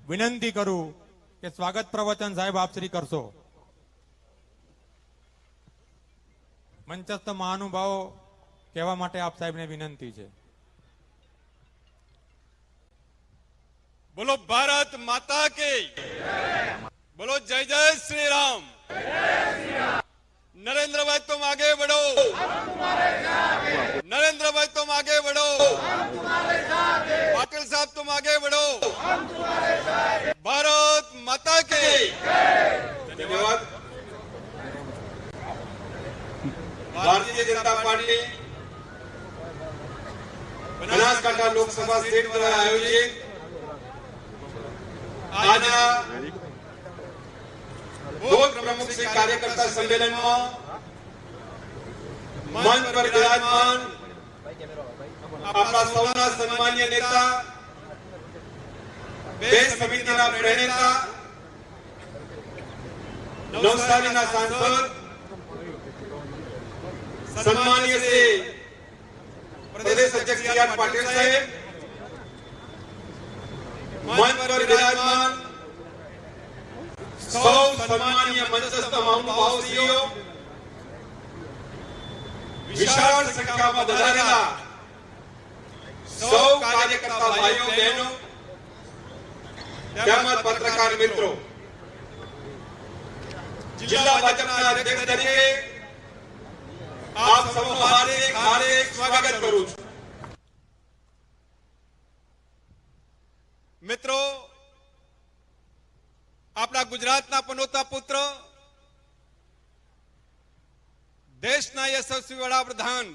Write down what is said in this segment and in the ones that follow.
વિનંતી કરું કે સ્વાગત પ્રવચન સાહેબ આપ શ્રી કરશો. મંચસ્થ મહાનુભાવો કહેવા માટે આપ સાહેબને વિનંતી છે. બોલો ભારત માતા કી, બોલો જય જય श्री राम. नरेंद्र भाई तुम आगे बढ़ो, नरेंद्र भाई तुम आगे बढ़ो, पाटिल साहब तुम आगे बढ़ो. भारत माता की. धन्यवाद. भारतीय जनता पार्टी बनासकांठा लोकसभा सीट द्वारा आयोजित आज बूथ प्रमुख श्री कार्यकर्ता सम्मेलन में मंच पर विराजमान अपना सौना सम्मान्य नेता, देश समिति प्रणेता, नवसारी सांसद सम्मान्य श्री प्रदेश अध्यक्ष सी.आर. पाटिल साहेब, मंच पर विराजमान सौ सम्मान्य मंचस्थ महानुभावों, विशाल संख्या में पधारेला सौ कार्यकर्ता भाइयों बहनों તેમજ પત્રકાર મિત્રો, જિલ્લા ભાજપના અધ્યક્ષ તરીકે આપ સૌનું હાર્દિક સ્વાગત કરું છું. મિત્રો, આપણા ગુજરાતના પનોતા પુત્ર, દેશના યશસ્વી વડાપ્રધાન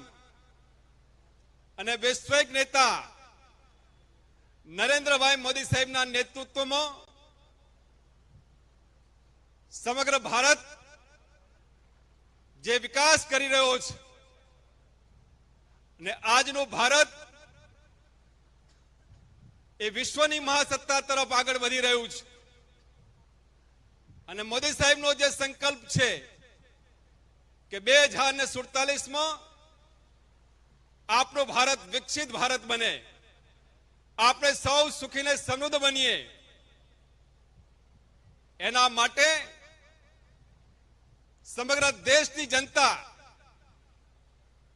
અને વૈશ્વિક નેતા નરેન્દ્રભાઈ મોદી સાહેબના નેતૃત્વમાં સમગ્ર ભારત જે વિકાસ કરી રહ્યો છે અને આજનું ભારત એ વિશ્વની મહાસત્તા તરફ આગળ વધી રહ્યું છે અને મોદી સાહેબનો જે સંકલ્પ છે કે 2047માં આપણો ભારત વિકસિત ભારત બને, આપણે સૌ સુખી ને સમૃદ્ધ બનીએ, એના માટે સમગ્ર દેશની જનતા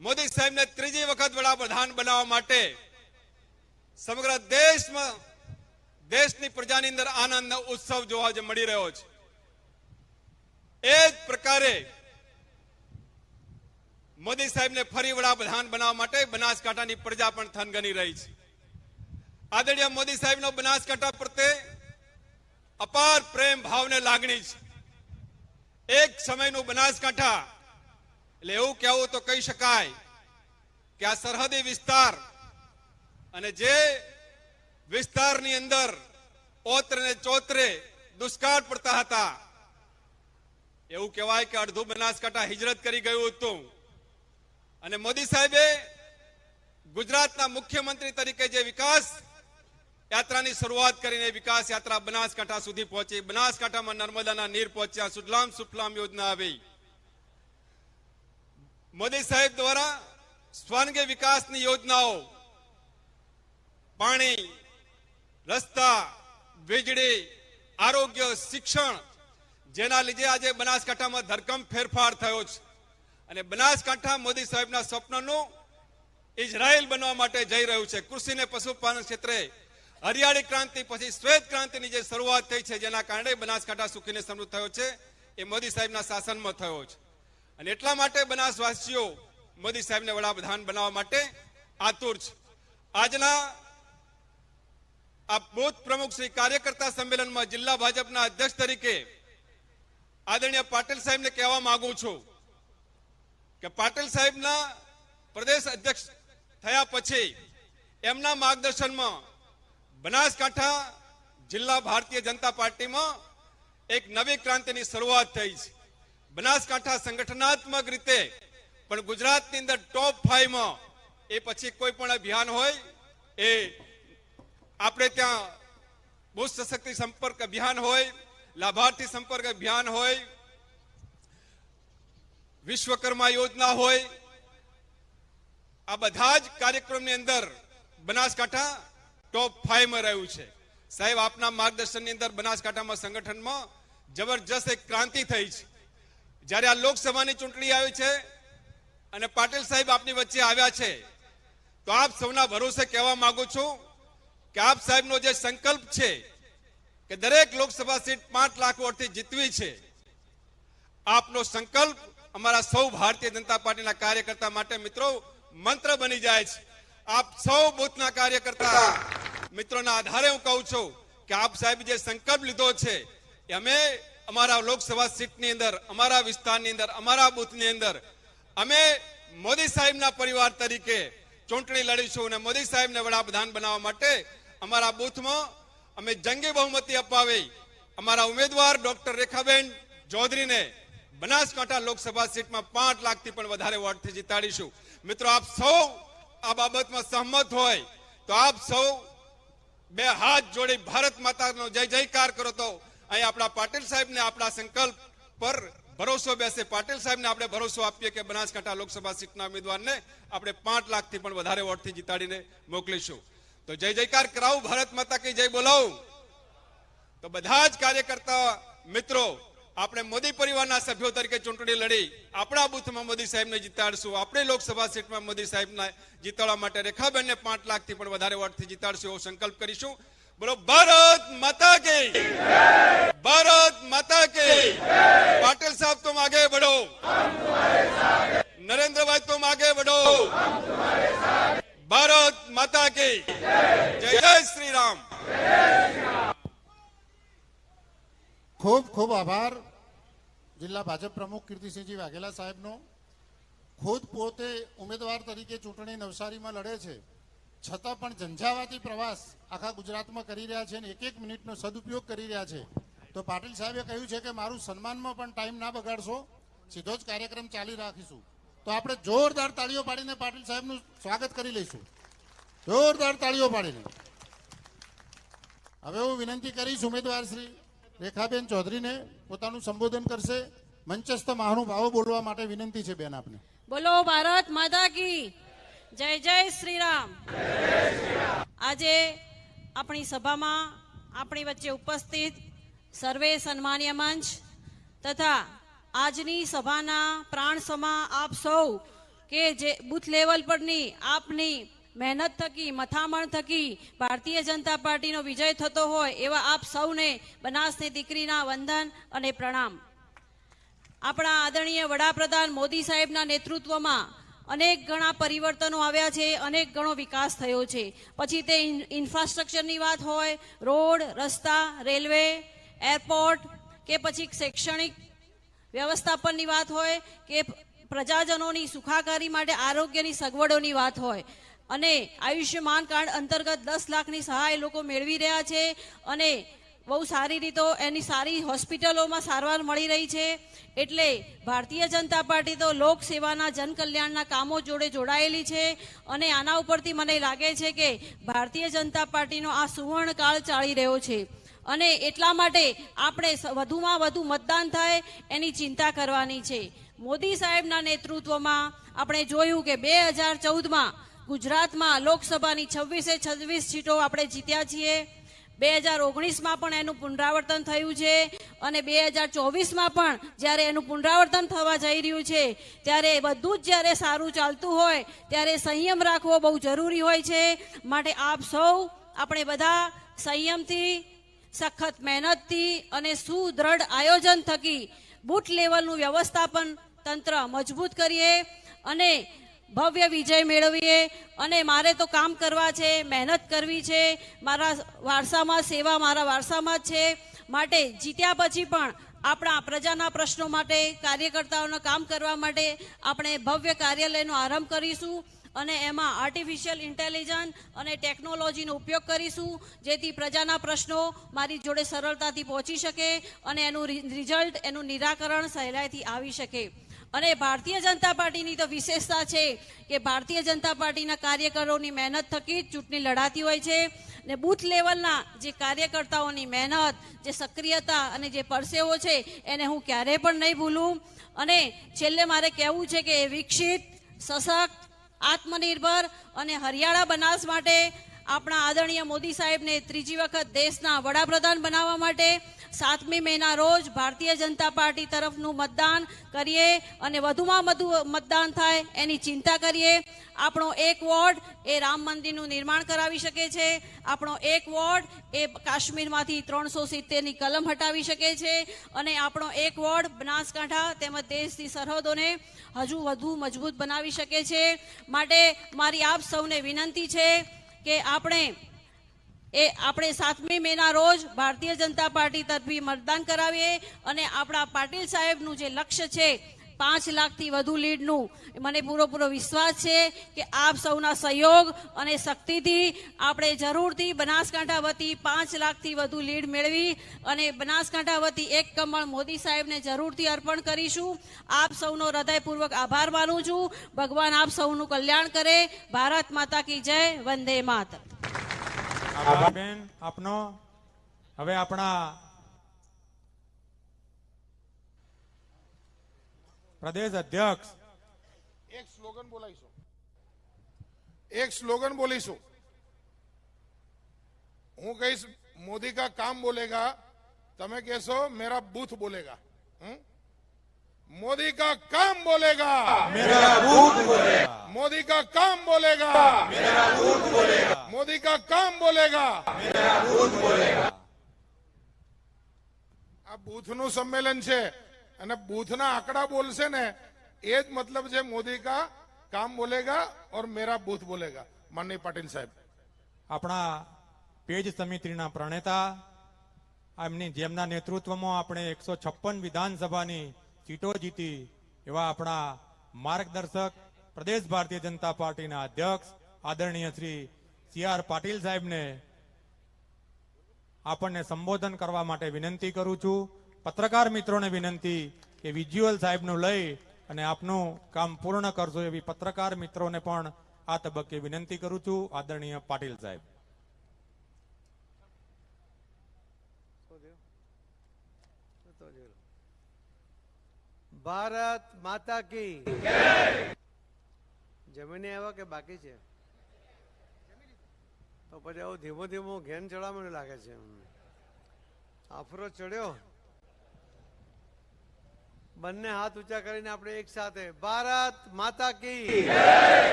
મોદી સાહેબને ત્રીજી વખત વડાપ્રધાન બનાવવા માટે સમગ્ર દેશમાં દેશની પ્રજાની અંદર આનંદનો ઉત્સવ જોવા મળી રહ્યો છે. એ જ પ્રકારે મોદી સાહેબને ફરી વડાપ્રધાન બનાવવા માટે બનાસકાંઠાની પ્રજા પણ થનગની રહી છે. આદરણીય મોદી સાહેબનો બનાસકાંઠા પ્રત્યે અપાર પ્રેમ ભાવને લાગણી છે. એક સમયનું બનાસકાંઠા એટલે એવું કહેવું તો કહી શકાય કે આ સરહદી વિસ્તાર અને જે વિસ્તારની અંદર ઓત્રે ને ચોત્રે દુષ્કાળ પડતા હતા, એવું કહેવાય કે અડધું બનાસકાંઠા હિજરત કરી ગયું હતું અને મોદી સાહેબે ગુજરાતના મુખ્યમંત્રી તરીકે જે વિકાસ યાત્રાની શરૂઆત કરીને વિકાસ યાત્રા બનાસકાંઠા સુધી પહોંચી. બનાસકાંઠામાં નર્મદાના નીર પહોંચ્યા, સુજલામ સુફલામ યોજના આવી. મોદી સાહેબ દ્વારા સ્વર્ગીય વિકાસની યોજનાઓ, પાણી, રસ્તા, વીજળી, આરોગ્ય, શિક્ષણ, જેના લીધે આજે બનાસકાંઠામાં ધરખમ ફેરફાર થયો છે અને બનાસકાંઠા મોદી સાહેબના સ્વપ્નનું ઇઝરાયલ બનવા માટે જઈ રહ્યું છે. કૃષિ અને પશુપાલન ક્ષેત્રે હરિયાળી ક્રાંતિ પછી શ્વેત ક્રાંતિની જે શરૂઆત થઈ છે, જેના કારણે બનાસકાંઠા સુખીને સમૃદ્ધ થયો છે, એ મોદી સાહેબના શાસનમાં થયો છે અને એટલા માટે બનાસવાસીઓ મોદી સાહેબને વડાપ્રધાન બનાવવા માટે આતુર છે. આજના આ બૂથ પ્રમુખ શ્રી કાર્યકર્તા સંમેલનમાં જિલ્લા ભાજપના અધ્યક્ષ તરીકે આદરણીય પાટીલ સાહેબને કહેવા માંગુ છું કે પાટીલ સાહેબના પ્રદેશ અધ્યક્ષ થયા પછી એમના માર્ગદર્શનમાં બનાસકાંઠા જિલ્લા ભારતીય જનતા પાર્ટીમાં એક નવી ક્રાંતિની શરૂઆત થઈ છે. બનાસકાંઠા સંગઠનાત્મક રીતે પણ ગુજરાતની અંદર ટોપ 5 માં, એ પછી કોઈ પણ અભિયાન હોય, એ આપણે ત્યાં બુથ સશક્તિ સંપર્ક અભિયાન હોય, લાભાર્થી સંપર્ક અભિયાન હોય, વિશ્વકર્મા યોજના હોય, આ બધા જ કાર્યક્રમની અંદર બનાસકાંઠા ટોપ 5 માં રહ્યું છે. સાહેબ આપના માર્ગદર્શનની અંદર બનાસકાંઠામાં સંગઠનમાં જબરજસ્ત એક ક્રાંતિ થઈ છે. જ્યારે આ લોકસભાની ચૂંટણી આવી છે અને પાટીલ સાહેબ આપની વચ્ચે આવ્યા છે, તો આપ સૌના ભરોસે કહેવા માંગુ છું કે આપ સાહેબનો જે સંકલ્પ છે કે દરેક લોકસભા સીટ 5 લાખ વોટથી જીતવી છે, આપનો સંકલ્પ અમારા સૌ ભારતીય જનતા પાર્ટીના કાર્યકર્તા માટે મિત્રો મંત્ર બની જાય છે. આપ સૌ બૂથના કાર્યકર્તા મિત્રોના આધારે હું કહું છું કે આપ સાહેબ જે સંકલ્પ લીધો છે એ અમે અમારા લોકસભા સીટની અંદર, અમારા વિસ્તારની અંદર, અમારા બૂથની અંદર અમે મોદી સાહેબના પરિવાર તરીકે ચૂંટણી લડીશું અને મોદી સાહેબને વડાપ્રધાન બનાવવા માટે અમારા બૂથમાં અમે જંગી બહુમતી અપાવી અમારા ઉમેદવાર ડોક્ટર રેખાબેન ચૌધરીને બનાસકાંઠા લોકસભા સીટમાં 5 લાખથી પણ વધારે વોટથી જીતાડીશું. મિત્રો આપ સૌ આ બાબતમાં સહમત હોય તો આપ સૌ બે હાથ જોડી ભારત માતાનો જય જયકાર કરો તો અહીં આપણા પાટીલ સાહેબને આપણા સંકલ્પ પર ભરોસો બેસે. પાટીલ સાહેબને આપણે ભરોસો આપીએ કે બનાસકાંઠા લોકસભા સીટના ઉમેદવારને આપણે 5 લાખથી પણ વધારે વોટથી જીતાડીને મોકલીશું. તો જય જયકાર કરાવું, ભારત માતા કી જય બોલાવું. તો બધા જ કાર્યકર્તા મિત્રો આપણે મોદી પરિવારના સભ્યો તરીકે ચૂંટણી લડી આપણા બૂથમાં મોદી સાહેબને જીતાડશું. આપણે લોકસભા સીટમાં મોદી સાહેબને જીતાડવા માટે રેખાબેનને 5 લાખથી પણ વધારે વોટથી જીતાડશું એવો સંકલ્પ કરીશું. બોલો ભારત માતા કી જય, ભારત માતા કી જય. પાટીલ સાहब तुम आगे बढ़ो, हम तुम्हारे साथ हैं. नरेंद्रभाई तुम आगे बढ़ो, हम तुम्हारे साथ हैं. भारत माता की जय. जय श्री राम. ખૂબ ખૂબ આભાર જિલ્લા ભાજપ પ્રમુખ કીર્તિસિંહજી વાઘેલા સાહેબનો. ખુદ પોતે ઉમેદવાર તરીકે ચૂંટણી નવસારીમાં લડે છે, છતાં પણ ઝંઝાવાતી પ્રવાસ આખા ગુજરાતમાં કરી રહ્યા છે અને એક મિનિટનો સદુપયોગ કરી રહ્યા છે. તો પાટીલ સાહેબે કહ્યું છે કે મારું સન્માનમાં પણ ટાઈમ ના બગાડશો, સીધો જ કાર્યક્રમ ચાલી રાખીશું. તો આપણે જોરદાર તાળીઓ પાડીને પાટીલ સાહેબનું સ્વાગત કરી લઈશું, જોરદાર તાળીઓ પાડીને. હવે હું વિનંતી કરીશ ઉમેદવાર શ્રી રેખાબેન ચૌધરીને પોતાનું સંબોધન કરશે. મંચસ્થ મહાનુભાવો બોલવા માટે વિનંતી છે બેન આપને. બોલો ભારત માતા કી જય. જય શ્રી રામ. આજે આપણી સભામાં આપણી વચ્ચે ઉપસ્થિત સર્વે સન્માન્ય મંચ તથા આજની સભાના પ્રાણ સમા આપ સૌ કે જે બુથ લેવલ પરની આપની મહેનત થકી, મથામણ થકી ભારતીય જનતા પાર્ટીનો વિજય થતો હોય એવા આપ સૌને બનાસની દીકરીના વંદન અને પ્રણામ. આપણા આદરણીય વડાપ્રધાન મોદી સાહેબના નેતૃત્વમાં અનેક ઘણા પરિવર્તનો આવ્યા છે, અનેક ઘણો વિકાસ થયો છે. પછી તે ઇન્ફ્રાસ્ટ્રક્ચરની વાત હોય, રોડ, રસ્તા, રેલવે, એરપોર્ટ કે પછી શૈક્ષણિક વ્યવસ્થાપનની વાત હોય કે પ્રજાજનોની સુખાકારી માટે આરોગ્યની સગવડોની વાત હોય. અને આયુષ્યમાન કાર્ડ અંતર્ગત 10 લાખની સહાય લોકો મેળવી રહ્યા છે અને બહુ સારી રીતે એની સારી હોસ્પિટલોમાં સારવાર મળી રહી છે. એટલે ભારતીય જનતા પાર્ટી તો લોકસેવાના જનકલ્યાણના કામો જોડે જોડાયેલી છે અને આના ઉપરથી મને લાગે છે કે ભારતીય જનતા પાર્ટીનો આ સુવર્ણકાળ ચાલી રહ્યો છે અને એટલા માટે આપણે વધુમાં વધુ મતદાન થાય એની ચિંતા કરવાની છે. મોદી સાહેબના નેતૃત્વમાં આપણે જોયું કે 2014માં ગુજરાતમાં લોકસભાની 26 સીટો આપણે જીત્યા છીએ. 2019માં પણ એનું પુનરાવર્તન થયું છે અને 2024માં પણ જ્યારે એનું પુનરાવર્તન થવા જઈ રહ્યું છે ત્યારે બધું જ જ્યારે સારું ચાલતું હોય ત્યારે સંયમ રાખવો બહુ જરૂરી હોય છે. માટે આપ સૌ આપણે બધા સંયમથી, સખત મહેનતથી અને સુદૃઢ આયોજન થકી બૂથ લેવલનું વ્યવસ્થાપન તંત્ર મજબૂત કરીએ અને ભવ્ય વિજય મેળવીએ. અને મારે તો કામ કરવા છે, મહેનત કરવી છે, મારા વારસામાં સેવા મારા વારસામાં જ છે. માટે જીત્યા પછી પણ આપણા પ્રજાના પ્રશ્નો માટે, કાર્યકર્તાઓનું કામ કરવા માટે આપણે ભવ્ય કાર્યાલયનો આરંભ કરીશું અને એમાં આર્ટિફિશિયલ ઇન્ટેલિજન્સ અને ટેકનોલોજીનો ઉપયોગ કરીશું જેથી પ્રજાના પ્રશ્નો મારી જોડે સરળતાથી પહોંચી શકે અને એનું રિઝલ્ટ, એનું નિરાકરણ સહેલાઈથી આવી શકે. અને ભારતીય જનતા પાર્ટીની તો વિશેષતા છે કે ભારતીય જનતા પાર્ટીના કાર્યકરોની મહેનત થકી જ ચૂંટણી લડાતી હોય છે ને બૂથ લેવલના જે કાર્યકર્તાઓની મહેનત, જે સક્રિયતા અને જે પરસેવો છે એને હું ક્યારેય પણ નહીં ભૂલું. અને છેલ્લે મારે કહેવું છે કે વિકસિત, સશક્ત, આત્મનિર્ભર અને હરિયાળા બનાસ માટે આપણા આદરણીય મોદી સાહેબને ત્રીજી વખત દેશના વડાપ્રધાન બનાવવા માટે 7મી મેના રોજ ભારતીય જનતા પાર્ટી તરફનું મતદાન કરીએ અને વધુમાં વધુ મતદાન થાય એની ચિંતા કરીએ. આપણો એક વોર્ડ એ રામ મંદિરનું નિર્માણ કરાવી શકે છે. આપણો એક વોર્ડ એ કાશ્મીરમાંથી 370ની કલમ હટાવી શકે છે અને આપણો એક વોર્ડ બનાસકાંઠા તેમજ દેશની સરહદોને હજુ વધુ મજબૂત બનાવી શકે છે. માટે મારી આપ સૌને વિનંતી છે કે આપણે 7મી મેના રોજ ભારતીય જનતા પાર્ટી તરફી મતદાન કરાવીએ અને આપણા પાટીલ સાહેબનું જે લક્ષ્ય છે 5 લાખથી વધુ લીડનું, મને પૂરો વિશ્વાસ છે કે આપ સૌના સહયોગ અને શક્તિથી આપણે જરૂરથી બનાસકાંઠા વતી 5 લાખથી વધુ લીડ મેળવી અને બનાસકાંઠા વતી એક કમળ મોદી સાહેબને જરૂરથી અર્પણ કરીશું. આપ સૌનો હૃદયપૂર્વક આભાર માનું છું. ભગવાન આપ સૌનું કલ્યાણ કરે. ભારત માતા કી જય. વંદે માતરમ. આભાર બેન આપનો. હવે આપણા પ્રદેશ અધ્યક્ષ એક સ્લોગન બોલીશું. હું કહીશ મોદી કા કામ બોલેગા, તમે કહેશો મેરા બૂથ બોલેગા. मोदी का काम बोलेगा, मेरा बूथ बोलेगा, मोदी का काम बोलेगा, मेरा बूथ बोलेगा, मोदी का काम बोलेगा, मेरा बूथ बोलेगा. આ બૂથનું સંમેલન છે અને બૂથના આંકડા બોલશે ને એ જ મતલબ છે મોદી કા કામ બોલેગા और मेरा बूथ बोलेगा. માનનીય પાટીલ સાહેબ, આપણા પેજ સમિતિના પ્રણેતા, જેમના નેતૃત્વમાં આપણે 156 વિધાનસભાની સીટો જીતી એવા આપણા માર્ગદર્શક પ્રદેશ ભારતીય જનતા પાર્ટીના અધ્યક્ષ આદરણીય શ્રી CR પાટીલ સાહેબને આપણને સંબોધન કરવા માટે વિનંતી કરું છું. પત્રકાર મિત્રોને વિનંતી કે વિઝ્યુઅલ સાહેબનું લઈ અને આપનું કામ પૂર્ણ કરશો એવી પત્રકાર મિત્રોને પણ આ તબક્કે વિનંતી કરું છું. આદરણીય પાટીલ સાહેબ. ભારત માતા કી જમીને આવ્યા કે બાકી છે? તો પછી આવું ધીમો ધીમો ઘેન ચડવા મને લાગે છે. આફરો ચડ્યો. બંને હાથ ઊંચા કરીને આપણે એક સાથે ભારત માતા કી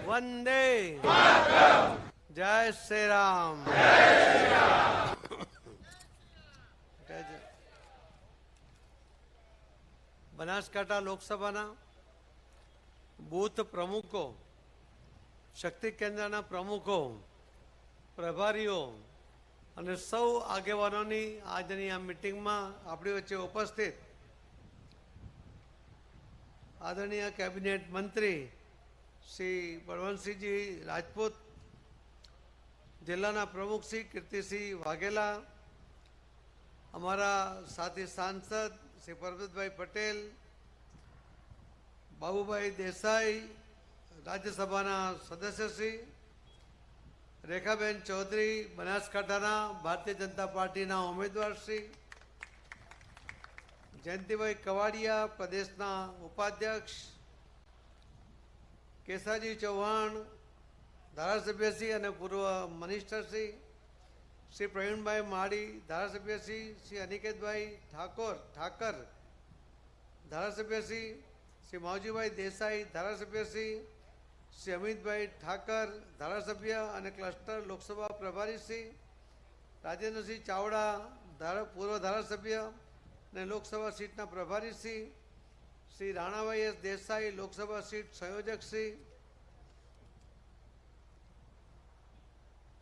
વંદે જય શ્રી રામ. બનાસકાંઠા લોકસભાના બૂથ પ્રમુખો, શક્તિ કેન્દ્રના પ્રમુખો, પ્રભારીઓ અને સૌ આગેવાનોની આજની આ મિટિંગમાં આપણી વચ્ચે ઉપસ્થિત આદરણીય કેબિનેટ મંત્રી શ્રી બળવંતસિંહજી રાજપૂત, જિલ્લાના પ્રમુખ શ્રી કીર્તિસિંહ વાઘેલા, અમારા સાથી સાંસદ શ્રી પરબતભાઈ પટેલ, બાબુભાઈ દેસાઈ, રાજ્યસભાના સદસ્યશ્રી રેખાબેન ચૌધરી, બનાસકાંઠાના ભારતીય જનતા પાર્ટીના ઉમેદવારશ્રી જયંતિભાઈ કવાડિયા, પ્રદેશના ઉપાધ્યક્ષ કેસાજી ચૌહાણ, ધારાસભ્યશ્રી અને પૂર્વ મિનિસ્ટરશ્રી શ્રી પ્રવીણભાઈ માળી, ધારાસભ્યશ્રી શ્રી અનિકેતભાઈ ઠાકર, ધારાસભ્યશ્રી શ્રી માવજીભાઈ દેસાઈ, ધારાસભ્યશ્રી શ્રી અમિતભાઈ ઠાકર, ધારાસભ્ય અને ક્લસ્ટર લોકસભા પ્રભારી શ્રી રાજેન્દ્રસિંહ ચાવડા, પૂર્વ ધારાસભ્ય અને લોકસભા સીટના પ્રભારી શ્રી રાણાભાઈ એસ દેસાઈ, લોકસભા સીટ સંયોજક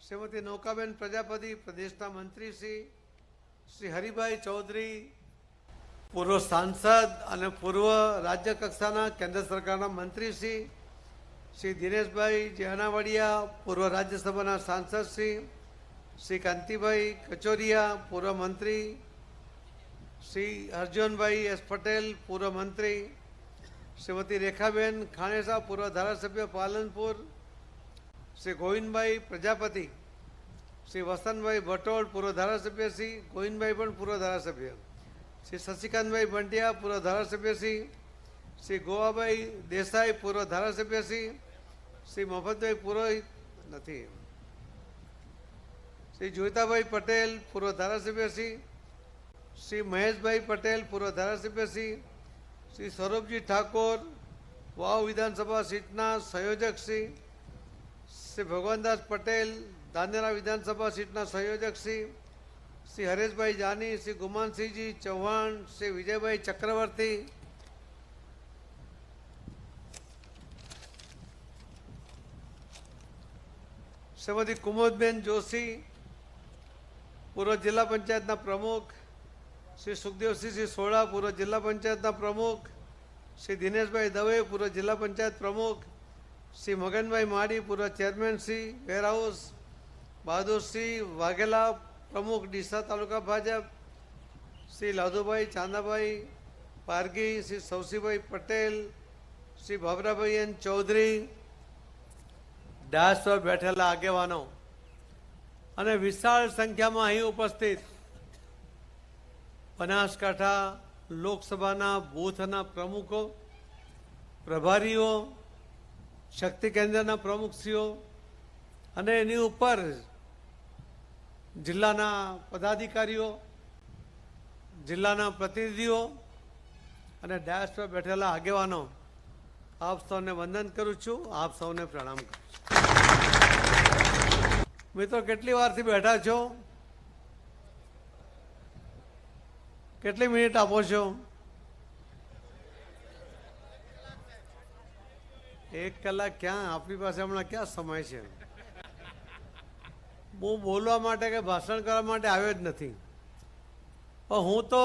શ્રીમતી નૌકાબેન પ્રજાપતિ, પ્રદેશના મંત્રી શ્રી હરિભાઈ ચૌધરી, પૂર્વ સાંસદ અને પૂર્વ રાજ્ય કક્ષાના કેન્દ્ર સરકારના મંત્રી શ્રી દિનેશભાઈ જેહનાવડિયા, પૂર્વ રાજ્યસભાના સાંસદ શ્રી કાંતિભાઈ કચોરિયા, પૂર્વ મંત્રી શ્રી અર્જુનભાઈ એસ પટેલ, પૂર્વ મંત્રી શ્રીમતી રેખાબેન ખાણેસા, પૂર્વ ધારાસભ્ય પાલનપુર, શ્રી ગોવિંદભાઈ પ્રજાપતિ, શ્રી વસંતભાઈ ભટોળ, પૂર્વ ધારાસભ્ય શ્રી ગોવિંદભાઈ પણ પૂર્વ ધારાસભ્ય, શ્રી શશિકાંતભાઈ બંટિયા, પૂર્વ ધારાસભ્ય શ્રી ગોવાભાઈ દેસાઈ, પૂર્વ ધારાસભ્ય શ્રી મફતભાઈ પુરોહિત નથી, શ્રી જોઈતાભાઈ પટેલ પૂર્વ ધારાસભ્યશ્રી, શ્રી મહેશભાઈ પટેલ પૂર્વ ધારાસભ્યશ્રી, શ્રી સૌરભજી ઠાકોર વાવ વિધાનસભા સીટના સંયોજકશ્રી, શ્રી ભગવાનદાસ પટેલ ધાનેરા વિધાનસભા સીટના સંયોજકશ્રી, શ્રી હરેશભાઈ જાની, શ્રી ગુમાનસિંહજી ચૌહાણ, શ્રી વિજયભાઈ ચક્રવર્તી, શ્રીમતી કુમોદબેન જોશી પૂર્વ જિલ્લા પંચાયતના પ્રમુખ, શ્રી સુખદેવસિંહ સોળા પૂર્વ જિલ્લા પંચાયતના પ્રમુખ, શ્રી દિનેશભાઈ દવે પૂર્વ જિલ્લા પંચાયત પ્રમુખ, શ્રી મગનભાઈ માડી પૂર્વ ચેરમેન શ્રી વેરહાઉસ, બહાદુરસિંહ વાઘેલા પ્રમુખ ડીસા તાલુકા ભાજપ, શ્રી લાધુભાઈ ચાંદાભાઈ પારગી, શ્રી સૌસીભાઈ પટેલ, શ્રી ભાભરાભાઈ એન ચૌધરી, ડાયસ પર બેઠેલા આગેવાનો અને વિશાળ સંખ્યામાં અહીં ઉપસ્થિત બનાસકાંઠા લોકસભાના બૂથના પ્રમુખો, પ્રભારીઓ, શક્તિ કેન્દ્રના પ્રમુખશ્રીઓ અને એની ઉપર જિલ્લાના પદાધિકારીઓ, જિલ્લાના પ્રતિનિધિઓ અને ડાયસ પર બેઠેલા આગેવાનો, આપ સૌને વંદન કરું છું, આપ સૌને પ્રણામ કરું છું. મિત્રો, કેટલી વારથી બેઠા છો? કેટલી મિનિટ આપો છો? 1 કલાક ક્યાં? આપણી પાસે હમણાં ક્યાં સમય છે? હું બોલવા માટે કે ભાષણ કરવા માટે આવ્યો જ નથી. પણ હું તો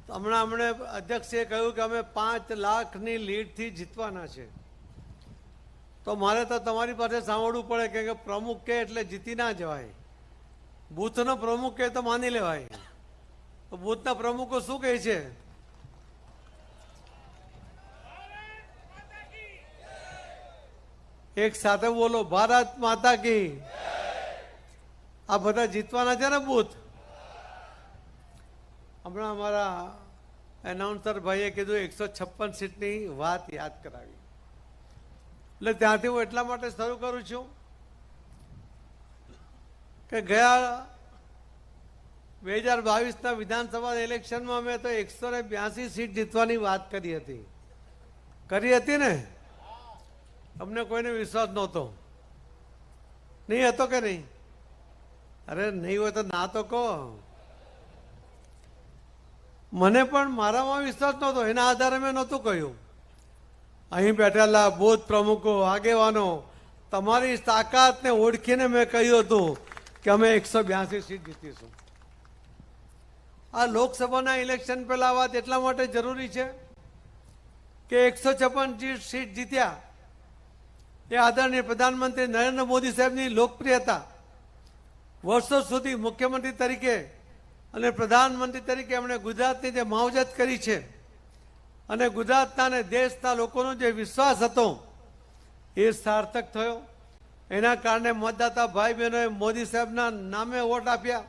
હમણે અધ્યક્ષે કહ્યું કે અમે 5 લાખની લીડથી જીતવાના છે. તો મારે તો તમારી પાસે સાંભળવું પડે કે પ્રમુખ કે એટલે જીતી ના જવાય. બૂથનો પ્રમુખ કે તો માની લેવાય. તો બૂથના પ્રમુખો શું કહે છે? એક સાથે બોલો, ભારત માતા કી. આ બધા જીતવાના છે ને બૂથ? હમણાં અમારા એનાઉન્સર ભાઈએ કીધું 156 સીટની વાત યાદ કરાવી. એટલે ત્યાંથી હું એટલા માટે શરૂ કરું છું કે ગયા 2022ના વિધાનસભા ઇલેક્શનમાં મેં તો 182 સીટ જીતવાની વાત કરી હતી ને? તમને કોઈને વિશ્વાસ નહોતો? નહીં હતો કે નહીં? અરે નહીં હોય તો ના તો કહો. મને પણ મારામાં વિશ્વાસ નહોતો, એના આધારે મેં નહોતું કહ્યું. અહીં બેઠેલા બૂથ પ્રમુખો, આગેવાનો, તમારી તાકાતને ઓળખીને મેં કહ્યું હતું કે અમે 182 સીટ જીતીશું. આ લોકસભાના ઇલેક્શન પહેલા વાત એટલા માટે જરૂરી છે કે 156 સીટ જીત્યા એ આદરણીય પ્રધાનમંત્રી નરેન્દ્ર મોદી સાહેબની લોકપ્રિયતા, વર્ષો સુધી મુખ્યમંત્રી તરીકે અને પ્રધાનમંત્રી તરીકે એમણે ગુજરાતની જે માવજત કરી છે અને ગુજરાતના અને દેશના લોકોનો જે વિશ્વાસ હતો એ સાર્થક થયો. એના કારણે મતદાતા ભાઈ બહેનોએ મોદી સાહેબના નામે વોટ આપ્યા.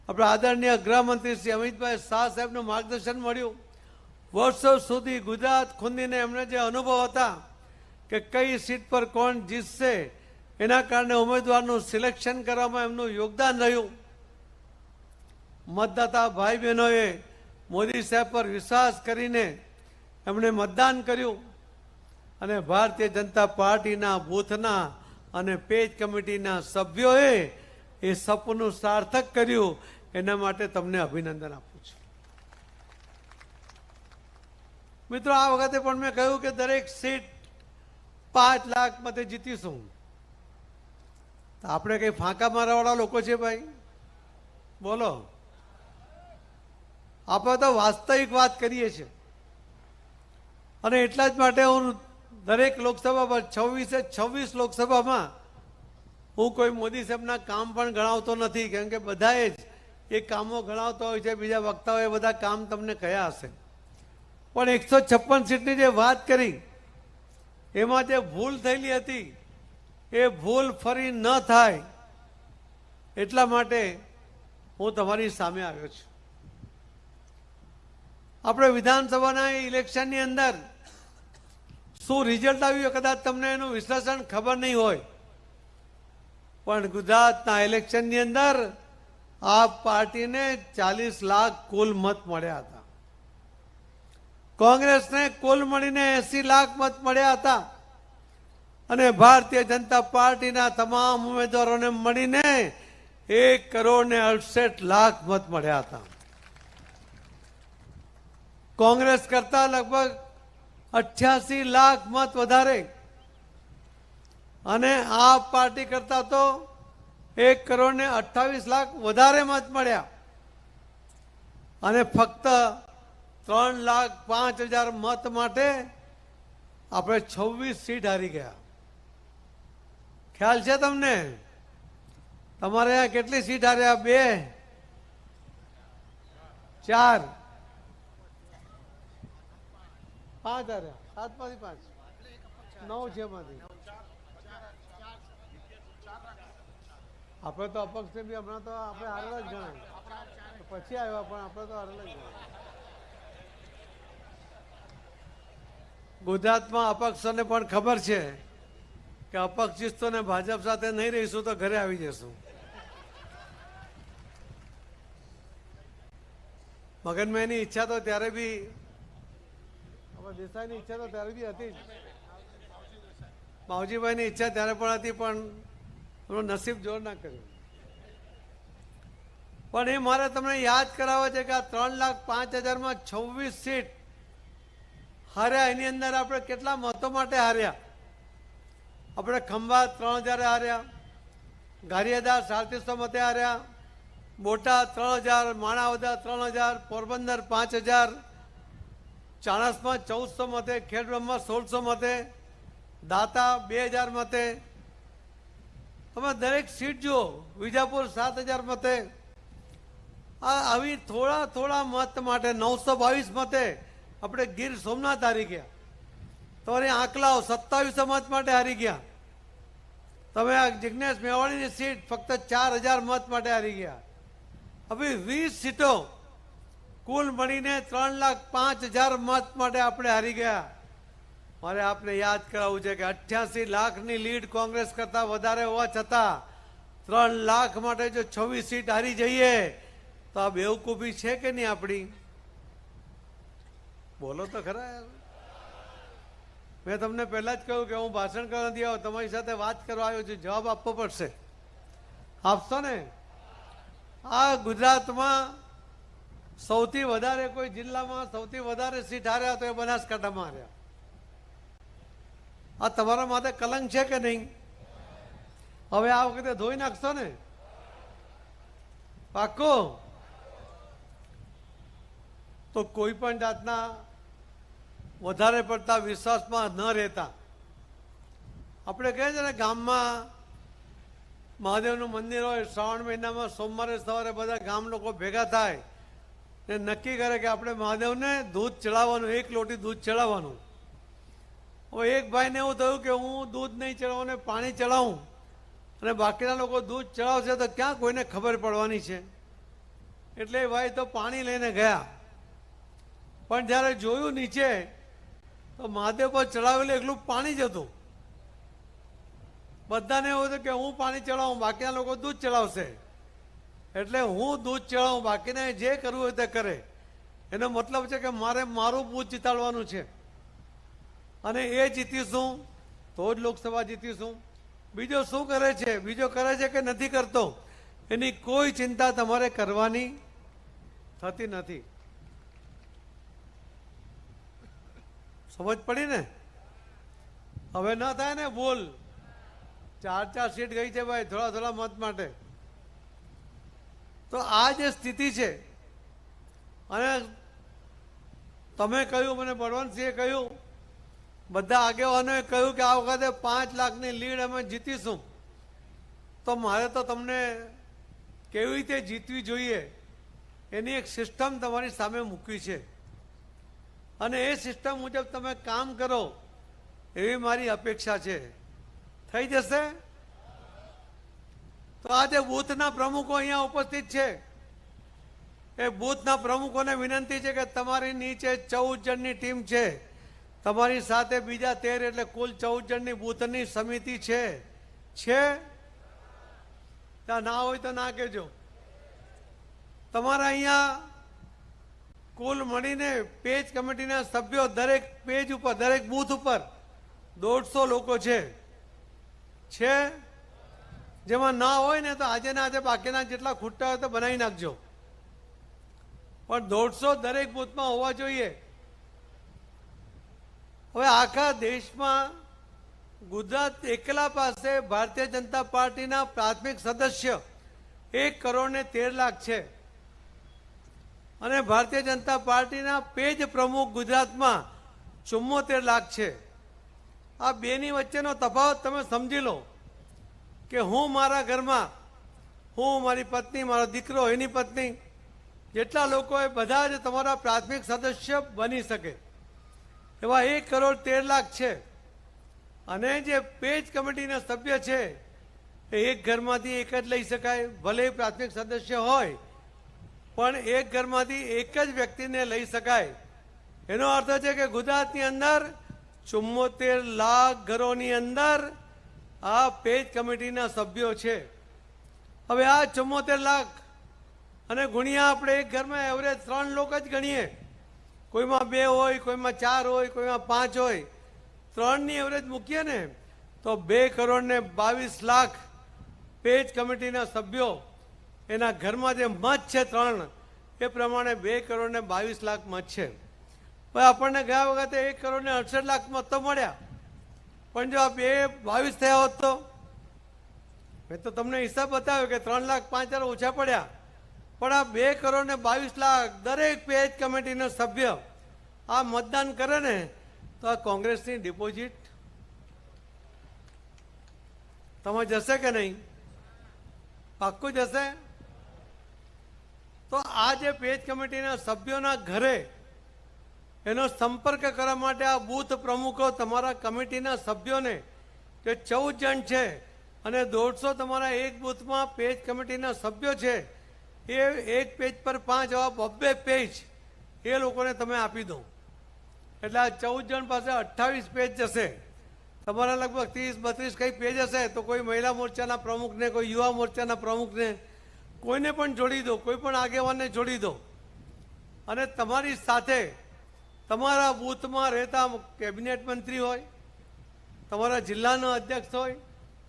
આપણા આદરણીય ગૃહમંત્રી શ્રી અમિતભાઈ શાહ સાહેબનું માર્ગદર્શન મળ્યું. વર્ષો સુધી ગુજરાત ખૂંદીને એમને જે અનુભવ હતા કે કઈ સીટ પર કોણ જીતશે, એના કારણે ઉમેદવારનું સિલેક્શન કરવામાં એમનું યોગદાન રહ્યું. મતદાતા ભાઈ બહેનોએ મોદી સાહેબ પર વિશ્વાસ કરીને એમણે મતદાન કર્યું અને ભારતીય જનતા પાર્ટીના બૂથના અને પેજ કમિટીના સભ્યોએ એ સપનું સાર્થક કર્યું. એના માટે તમને અભિનંદન આપું છું. મિત્રો, આ વખતે પણ મેં કહ્યું કે દરેક સીટ 5 લાખ મતે જીતીશું. આપણે કઈ ફાંકા મારવાવાળા લોકો છે ભાઈ? બોલો. આપણે તો વાસ્તવિક વાત કરીએ છીએ અને એટલા જ માટે હું દરેક લોકસભામાં 26 લોકસભામાં હું કોઈ મોદી સાહેબના કામ પણ ગણાવતો નથી, કેમ કે બધાએ જ એ કામો ગણાવતા હોય છે. બીજા વક્તાઓએ બધા કામ તમને કયા હશે, પણ 156 સીટની જે વાત કરી એમાં જે ભૂલ થયેલી હતી એ ભૂલ ફરી ન થાય એટલા માટે હું તમારી સામે આવ્યો છું. આપણે વિધાનસભાના ઇલેક્શનની અંદર શું રિઝલ્ટ આવ્યું કદાચ તમને એનું વિશ્લેષણ ખબર નહીં હોય, પણ ગુજરાતના ઇલેક્શનની અંદર આ પાર્ટીને 40 લાખ કુલ મત મળ્યા હતા. કોંગ્રેસને કુલ મળીને 80 લાખ મત મળ્યા હતા અને ભારતીય જનતા પાર્ટીના તમામ ઉમેદવારોને મળીને 1,68,00,000 મત મળ્યા હતા. કોંગ્રેસ કરતા લગભગ 88 લાખ મત વધારે અને આ પાર્ટી કરતા તો 1,28,00,000 વધારે મત મળ્યા અને ફક્ત 3,05,000 મત માટે આપણે 26 સીટ હારી ગયા. ખ્યાલ છે તમને? તમારે અહીંયા કેટલી સીટ હાર્યા? 2, 4, 5 હાર્યા. 7 માંથી 5, 9 છે માંથી. આપણે તો અપક્ષને બી હમણાં તો આપણે હારેલા જ ગણાય. પછી આવ્યા પણ આપણે તો હારેલા જ ગણાય. ગુજરાતમાં અપક્ષોને પણ ખબર છે કે અપક્ષિસ્તોને ભાજપ સાથે નહીં રહીશું તો ઘરે આવી જશું. મગનભાઈની ઈચ્છા તો ત્યારે બી, દેસાઈની ઈચ્છા તો ત્યારે બી હતી જ, માવજીભાઈની ઈચ્છા ત્યારે પણ હતી, પણ એનું નસીબ જોર ના કર્યું. પણ એ મારે તમને યાદ કરાવવા છે કે આ 3,05,000 26 સીટ હાર્યા. એની અંદર આપણે કેટલા મતો માટે હાર્યા? આપણે ખંભાત 3,000 હાર્યા, ગારિયાદાર 3,700 મતે હાર્યા, બોટાદ 3,000, માણાવદર 3,000, પોરબંદર 5,000, ચાણસમાં 1,400 મતે, ખેડબ્રહ્મા 1,600 મતે, દાતા 2,000 મતે. તમે દરેક સીટ જુઓ. વિજાપુર 7,000 મતે. આવી થોડા મત માટે 922 મતે આપણે ગીર સોમનાથ હારી ગયા. તમારે આંકલાઓ 2700 મત માટે હારી ગયા. તમે આ જિજ્ઞેશ મેવાણીની સીટ ફક્ત 4,000 મત માટે હારી ગયા. હવે 20 સીટો કુલ મળીને 3,05,000 મત માટે આપણે હારી ગયા. મારે આપને યાદ કરાવવું છે કે 88 લાખની લીડ કોંગ્રેસ કરતા વધારે હોવા છતાં 3 લાખ માટે જો 26 સીટ હારી જઈએ તો આ બેવકૂફી છે કે નહીં આપણી? બોલો તો ખરા યાર. મેં તમને પહેલા જ કહ્યું કે હું ભાષણ કરવા નથી આવ્યો, તમારી સાથે વાત કરવા આવ્યો છું. જવાબ આપવો પડશે. આપશો ને? આ ગુજરાતમાં સૌથી વધારે કોઈ જિલ્લામાં સૌથી વધારે સીટ હાર્યા તો એ બનાસકાંઠામાં હાર્યા. આ તમારા માથે કલંક છે કે નહીં? હવે આ વખતે ધોઈ નાખશો ને? પાક્કો? તો કોઈ પણ જાતના વધારે પડતા વિશ્વાસમાં ન રહેતા આપણે કહે છે ને, ગામમાં મહાદેવનું મંદિર હોય, શ્રાવણ મહિનામાં સોમવારે સવારે બધા ગામ લોકો ભેગા થાય ને નક્કી કરે કે આપણે મહાદેવને દૂધ ચડાવવાનું, 1 લોટી દૂધ ચડાવવાનું. હવે એક ભાઈને એવું થયું કે હું દૂધ નહીં ચડાવું ને પાણી ચડાવું અને બાકીના લોકો દૂધ ચડાવશે તો ક્યાં કોઈને ખબર પડવાની છે. એટલે એ ભાઈ તો પાણી લઈને ગયા, પણ જ્યારે જોયું નીચે તો મહાદેવ પર ચડાવેલું એકલું પાણી જ હતું. બધાને એવું હતું કે હું પાણી ચડાવું, બાકીના લોકો દૂધ ચડાવશે. એટલે હું દૂધ ચડાવું, બાકીને જે કરવું હોય તે કરે. એનો મતલબ છે કે મારે મારું બૂથ જીતાડવાનું છે અને એ જીતીશું તો જ લોકસભા જીતીશું. બીજો શું કરે છે, બીજો કરે છે કે નથી કરતો, એની કોઈ ચિંતા તમારે કરવાની થતી નથી. સમજ પડી ને? હવે ન થાય ને ભૂલ. 4 સીટ ગઈ છે ભાઈ, થોડા મત માટે. તો આ જે સ્થિતિ છે, અને તમે કહ્યું, મને બળવંતસિંહે કહ્યું, બધા આગેવાનોએ કહ્યું કે આ વખતે 5 લાખની લીડ અમે જીતીશું. તો મારે તો તમને કેવી રીતે જીતવી જોઈએ એની એક સિસ્ટમ તમારી સામે મૂકી છે અને એ સિસ્ટમ મુજબ તમે કામ કરો એવી મારી અપેક્ષા છે. થઈ જશે? તો આજે બૂથના પ્રમુખો અહીંયા ઉપસ્થિત છે. એ બૂથના પ્રમુખોને વિનંતી છે કે તમારી નીચે 14 જણની ટીમ છે, તમારી સાથે બીજા 13, એટલે કુલ 14 જણની બૂથની સમિતિ છે. ત્યાં ના હોય તો ના કહેજો. તમારા અહીંયા કુલ મળીને પેજ કમિટીના સભ્યો દરેક પેજ ઉપર, દરેક બૂથ ઉપર 150 લોકો છે. જેમાં ના હોય ને તો આજે ના આજે બાકીના જેટલા ખૂટતા હોય તો બનાવી નાખજો, પણ 150 દરેક બૂથમાં હોવા જોઈએ. હવે આખા દેશમાં ગુજરાત એકલા પાસે ભારતીય જનતા પાર્ટીના પ્રાથમિક સદસ્ય 1,13,00,000 છે અને ભારતીય જનતા પાર્ટીના પેજ પ્રમુખ ગુજરાતમાં 74,00,000 છે. આ બેની વચ્ચેનો તફાવત તમે સમજી લો કે હું મારા ઘરમાં, હું, મારી પત્ની, મારો દીકરો, એની પત્ની, જેટલા લોકો એ બધા જ તમારા પ્રાથમિક સદસ્ય બની શકે એવા 1,13,00,000 છે. અને જે પેજ કમિટીના સભ્ય છે એ એક ઘરમાંથી એક જ લઈ શકાય, ભલે પ્રાથમિક સદસ્ય હોય પણ એક ઘરમાંથી એક જ વ્યક્તિને લઈ શકાય. એનો અર્થ છે કે ગુજરાતની અંદર 74,00,000 ઘરોની અંદર આ પેજ કમિટીના સભ્યો છે. હવે આ 74,00,000 અને ગુણ્યા આપણે એક ઘરમાં એવરેજ 3 લોકો જ ગણીએ, કોઈમાં 2 હોય, કોઈમાં 4 હોય, કોઈમાં 5 હોય, 3ની એવરેજ મૂકીએ ને તો 2,22,00,000 પેજ કમિટીના સભ્યો, એના ઘરમાં જે મત છે 3, એ પ્રમાણે 2,22,00,000 મત છે. ભાઈ આપણને ગયા વખતે 1,68,00,000 મત તો મળ્યા, પણ જો આ 2,22,000 થયા હોત તો મેં તો તમને હિસાબ બતાવ્યો કે 3,05,000 ઓછા પડ્યા, પણ આ 2,22,00,000 દરેક પેજ કમિટીનો સભ્ય આ મતદાન કરે ને તો આ કોંગ્રેસની ડિપોઝિટ તમે જશે કે નહીં? પાક્કું જશે. તો આ જે પેજ કમિટીના સભ્યોના ઘરે એનો સંપર્ક કરવા માટે આ બૂથ પ્રમુખો તમારા કમિટીના સભ્યોને, જે 14 જણ છે અને 150 તમારા એક બૂથમાં પેજ કમિટીના સભ્યો છે, એ એક પેજ પર 5 આવા 2 પેજ એ લોકોને તમે આપી દો એટલે આ 14 જણ પાસે 28 પેજ જશે. તમારા લગભગ 30-32 કઈ પેજ હશે તો કોઈ મહિલા મોરચાના પ્રમુખને, કોઈ યુવા મોરચાના પ્રમુખને, કોઈને પણ જોડી દો, કોઈ પણ આગેવાનને જોડી દો અને તમારી સાથે તમારા બૂથમાં રહેતા કેબિનેટ મંત્રી હોય, તમારા જિલ્લાનો અધ્યક્ષ હોય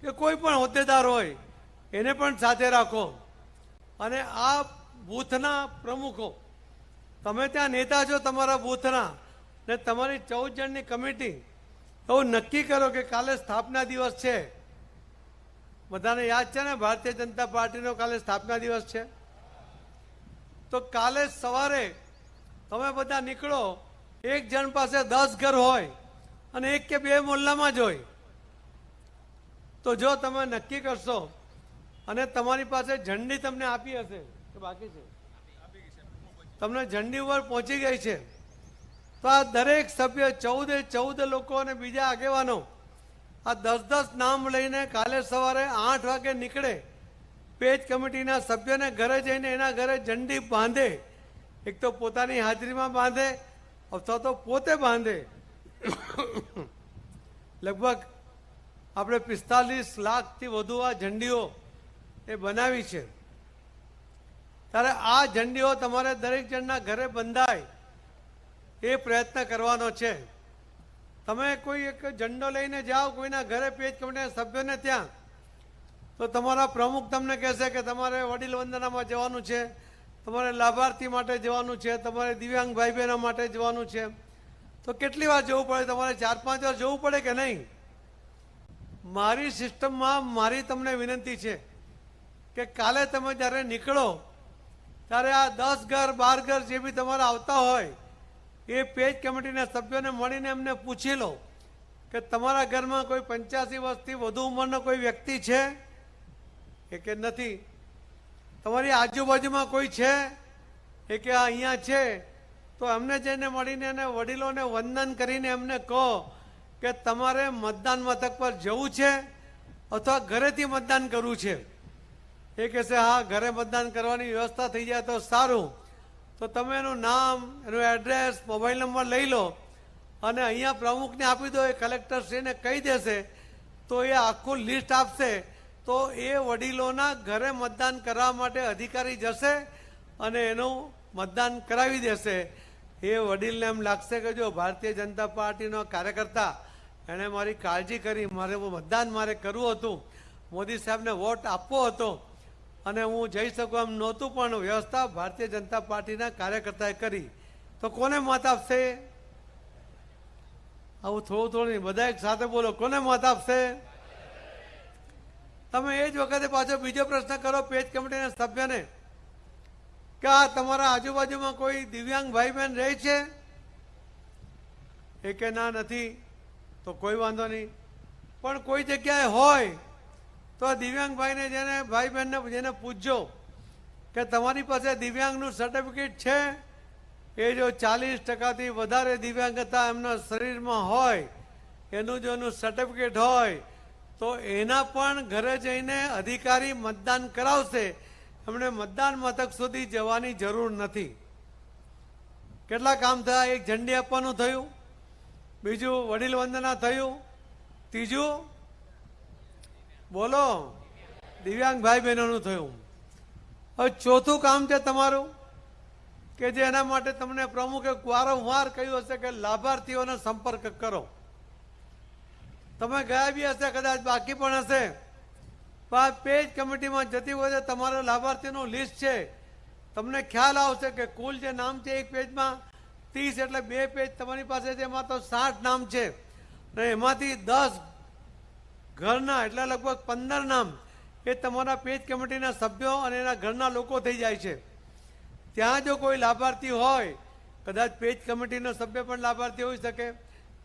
કે કોઈ પણ હોદ્દેદાર હોય, એને પણ સાથે રાખો. અને આ બૂથના પ્રમુખો, તમે ત્યાં નેતા છો તમારા બૂથના, ને તમારી 14 જણની કમિટી એવું નક્કી કરો કે કાલે સ્થાપના દિવસ છે. બધાને યાદ છે ને ભારતીય જનતા પાર્ટીનો કાલે સ્થાપના દિવસ છે? તો કાલે સવારે તમે બધા નીકળો, એક જણ પાસે 10 ઘર હોય અને 1 કે 2 મોહલ્લામાં જ હોય, તો જો તમે નક્કી કરશો અને તમારી પાસે ઝંડી તમને આપી હશે કે બાકી છે, તમને ઝંડી ઉપર પહોંચી ગઈ છે, તો આ દરેક સભ્ય 14 લોકો અને બીજા આગેવાનો આ 10 નામ લઈને કાલે સવારે 8 વાગે નીકળે, પેજ કમિટીના સભ્યોને ઘરે જઈને એના ઘરે ઝંડી બાંધે. એક તો પોતાની હાજરીમાં બાંધે અથવા તો પોતે બાંધે. લગભગ આપણે 45 લાખથી વધુ આ ઝંડીઓ એ બનાવી છે. ત્યારે આ ઝંડીઓ તમારે દરેક જણના ઘરે બંધાય એ પ્રયત્ન કરવાનો છે. તમે કોઈ એક ઝંડો લઈને જાઓ કોઈના ઘરે પેજ કમિટીના સભ્યોને ત્યાં, તો તમારા પ્રમુખ તમને કહેશે કે તમારે વડીલ વંદનામાં જવાનું છે, તમારે લાભાર્થી માટે જવાનું છે, તમારે દિવ્યાંગ ભાઈ બહેનો માટે જવાનું છે. તો કેટલી વાર જવું પડે? તમારે 4-5 વાર જવું પડે કે નહીં? મારી સિસ્ટમમાં મારી તમને વિનંતી છે કે કાલે તમે જ્યારે નીકળો ત્યારે આ 10 ઘર 12 ઘર જે બી તમારા આવતા હોય એ પેજ કમિટીના સભ્યોને મળીને એમને પૂછી લો કે તમારા ઘરમાં કોઈ 85 વર્ષથી વધુ ઉંમરનો કોઈ વ્યક્તિ છે કે નથી? તમારી આજુબાજુમાં કોઈ છે એ કે અહીંયા છે? તો એમને જઈને મળીને એને વડીલોને વંદન કરીને એમને કહો કે તમારે મતદાન મથક પર જવું છે અથવા ઘરેથી મતદાન કરવું છે. એ કહેશે હા ઘરે મતદાન કરવાની વ્યવસ્થા થઈ જાય તો સારું. તો તમે એનું નામ, એનું એડ્રેસ, મોબાઈલ નંબર લઈ લો અને અહીંયા પ્રમુખને આપી દો. એ કલેક્ટરશ્રીને કહી દેશે તો એ આખું લિસ્ટ આપશે તો એ વડીલોના ઘરે મતદાન કરવા માટે અધિકારી જશે અને એનું મતદાન કરાવી દેશે. એ વડીલને એમ લાગશે કે જો ભારતીય જનતા પાર્ટીનો કાર્યકર્તા એણે મારી કાળજી કરી, મતદાન મારે કરવું હતું, મોદી સાહેબને વોટ આપવો હતો અને હું જઈ શકું એમ નહોતું, પણ વ્યવસ્થા ભારતીય જનતા પાર્ટીના કાર્યકર્તાએ કરી, તો કોને મત આપશે? આવું થોડું નહીં, બધા એક સાથે બોલો, કોને મત આપશે? તમે એ જ વખતે પાછો બીજો પ્રશ્ન કરો પેજ કમિટીના સભ્યને કે આ તમારા આજુબાજુમાં કોઈ દિવ્યાંગ ભાઈ બહેન રહે છે? એ કે ના નથી, તો કોઈ વાંધો નહીં, પણ કોઈ જગ્યાએ હોય તો દિવ્યાંગ ભાઈને જેને ભાઈ બહેનને જેને પૂછજો કે તમારી પાસે દિવ્યાંગનું સર્ટિફિકેટ છે? એ જો 40%થી વધારે દિવ્યાંગતા એમના શરીરમાં હોય, એનું જો એનું સર્ટિફિકેટ હોય તો એના પણ ઘરે જઈને અધિકારી મતદાન કરાવશે. એમણે મતદાન મથક સુધી જવાની જરૂર નથી. કેટલા કામ થયા? એક ઝંડી આપવાનું થયું, બીજું વડીલ વંદના થયું, ત્રીજું બોલો દિવ્યાંગ ભાઈ બહેનોનું થયું. હવે ચોથું કામ છે તમારું કે જે એના માટે તમને પ્રમુખે વારંવાર કહ્યું હશે કે લાભાર્થીઓનો સંપર્ક કરો. તમે ગયા બી હશે, કદાચ બાકી પણ હશે, પણ પેજ કમિટીમાં જતી વખતે તમારા લાભાર્થીનું લિસ્ટ છે. તમને ખ્યાલ આવશે કે કુલ જે નામ છે એક પેજમાં 30, એટલે 2 પેજ તમારી પાસે છે, એમાં તો 60 નામ છે અને એમાંથી 10 ઘરના એટલે લગભગ 15 નામ એ તમારા પેજ કમિટીના સભ્યો અને એના ઘરના લોકો થઈ જાય છે. ત્યાં જો કોઈ લાભાર્થી હોય, કદાચ પેજ કમિટીનો સભ્ય પણ લાભાર્થી હોઈ શકે,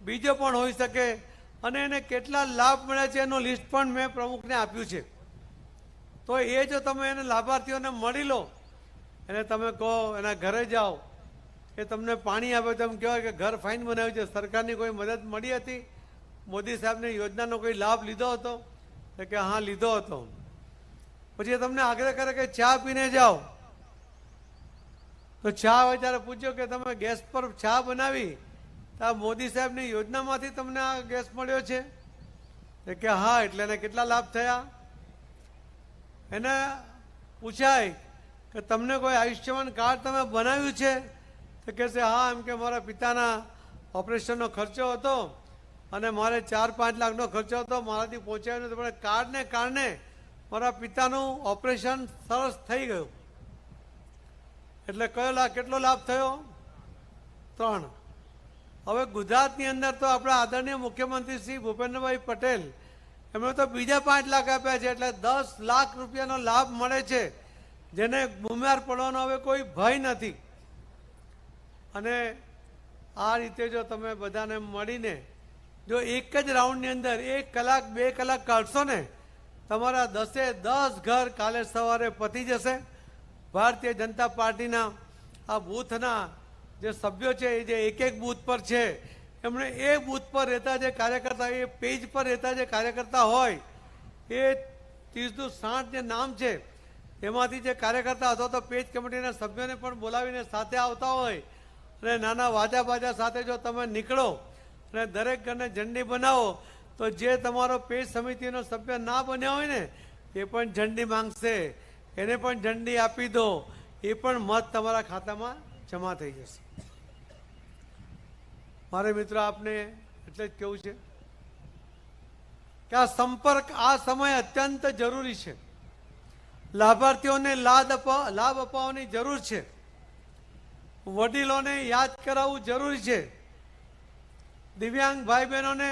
બીજો પણ હોઈ શકે, અને એને કેટલા લાભ મળે છે એનું લિસ્ટ પણ મેં પ્રમુખને આપ્યું છે. તો એ જો તમે એને લાભાર્થીઓને મળી લો, એને તમે કહો, એના ઘરે જાઓ, એ તમને પાણી આપે, તમે કહેવાય કે ઘર ફાઇન બનાવ્યું છે, સરકારની કોઈ મદદ મળી હતી, મોદી સાહેબની યોજનાનો કોઈ લાભ લીધો હતો? તો કે હા લીધો હતો. પછી તમને આગ્રહ કરે કે ચા પીને જાઓ, તો ચા હોય ત્યારે પૂછ્યો કે તમે ગેસ પર ચા બનાવી તો આ મોદી સાહેબની યોજનામાંથી તમને આ ગેસ મળ્યો છે? કે હા. એટલે એને કેટલા લાભ થયા? એને પૂછાય કે તમને કોઈ આયુષ્યમાન કાર્ડ તમે બનાવ્યું છે? તો કહેશે હા, એમ કે મારા પિતાના ઓપરેશનનો ખર્ચો હતો અને મારે 4-5 લાખનો ખર્ચો હતો, મારાથી પહોંચાયો નથી, પણ કાર્ડને કારણે મારા પિતાનું ઓપરેશન સરસ થઈ ગયું. એટલે કયો લાભ, કેટલો લાભ થયો? 3. હવે ગુજરાતની અંદર તો આપણા આદરણીય મુખ્યમંત્રી શ્રી ભૂપેન્દ્રભાઈ પટેલ એમણે તો બીજા 5 લાખ આપ્યા છે, એટલે 10 લાખ રૂપિયાનો લાભ મળે છે, જેને બીમાર પડવાનો હવે કોઈ ભય નથી. અને આ રીતે જો તમે બધાને મળીને જો એક જ રાઉન્ડની અંદર 1 કલાક 2 કલાક કાઢશો ને, તમારા 10 ઘર કાલે સવારે પતી જશે. ભારતીય જનતા પાર્ટીના આ બૂથના જે સભ્યો છે, એ જે એક બૂથ પર છે, એમણે એ બૂથ પર રહેતા જે કાર્યકર્તા, એ પેજ પર રહેતા જે કાર્યકર્તા હોય, એ 30-60 જે નામ છે, એમાંથી જે કાર્યકર્તા અથવા તો પેજ કમિટીના સભ્યોને પણ બોલાવીને સાથે આવતા હોય અને નાના વાજા બાજા સાથે જો તમે નીકળો અને દરેક ઘરને ઝંડી બનાવો, તો જે તમારો પેજ સમિતિનો સભ્ય ના બન્યા હોય ને, એ પણ ઝંડી માંગશે, એને પણ ઝંડી આપી દો, એ પણ મત તમારા ખાતામાં જમા થઈ જશે. મારે મિત્રો આપને એટલે જ કહેવું છે કે આ સંપર્ક આ સમય અત્યંત જરૂરી છે. લાભાર્થીઓને લાભ અપાવવાની જરૂર છે, વડીલોને યાદ કરાવવું જરૂરી છે. દિવ્યાંગ ભાઈ બહેનોને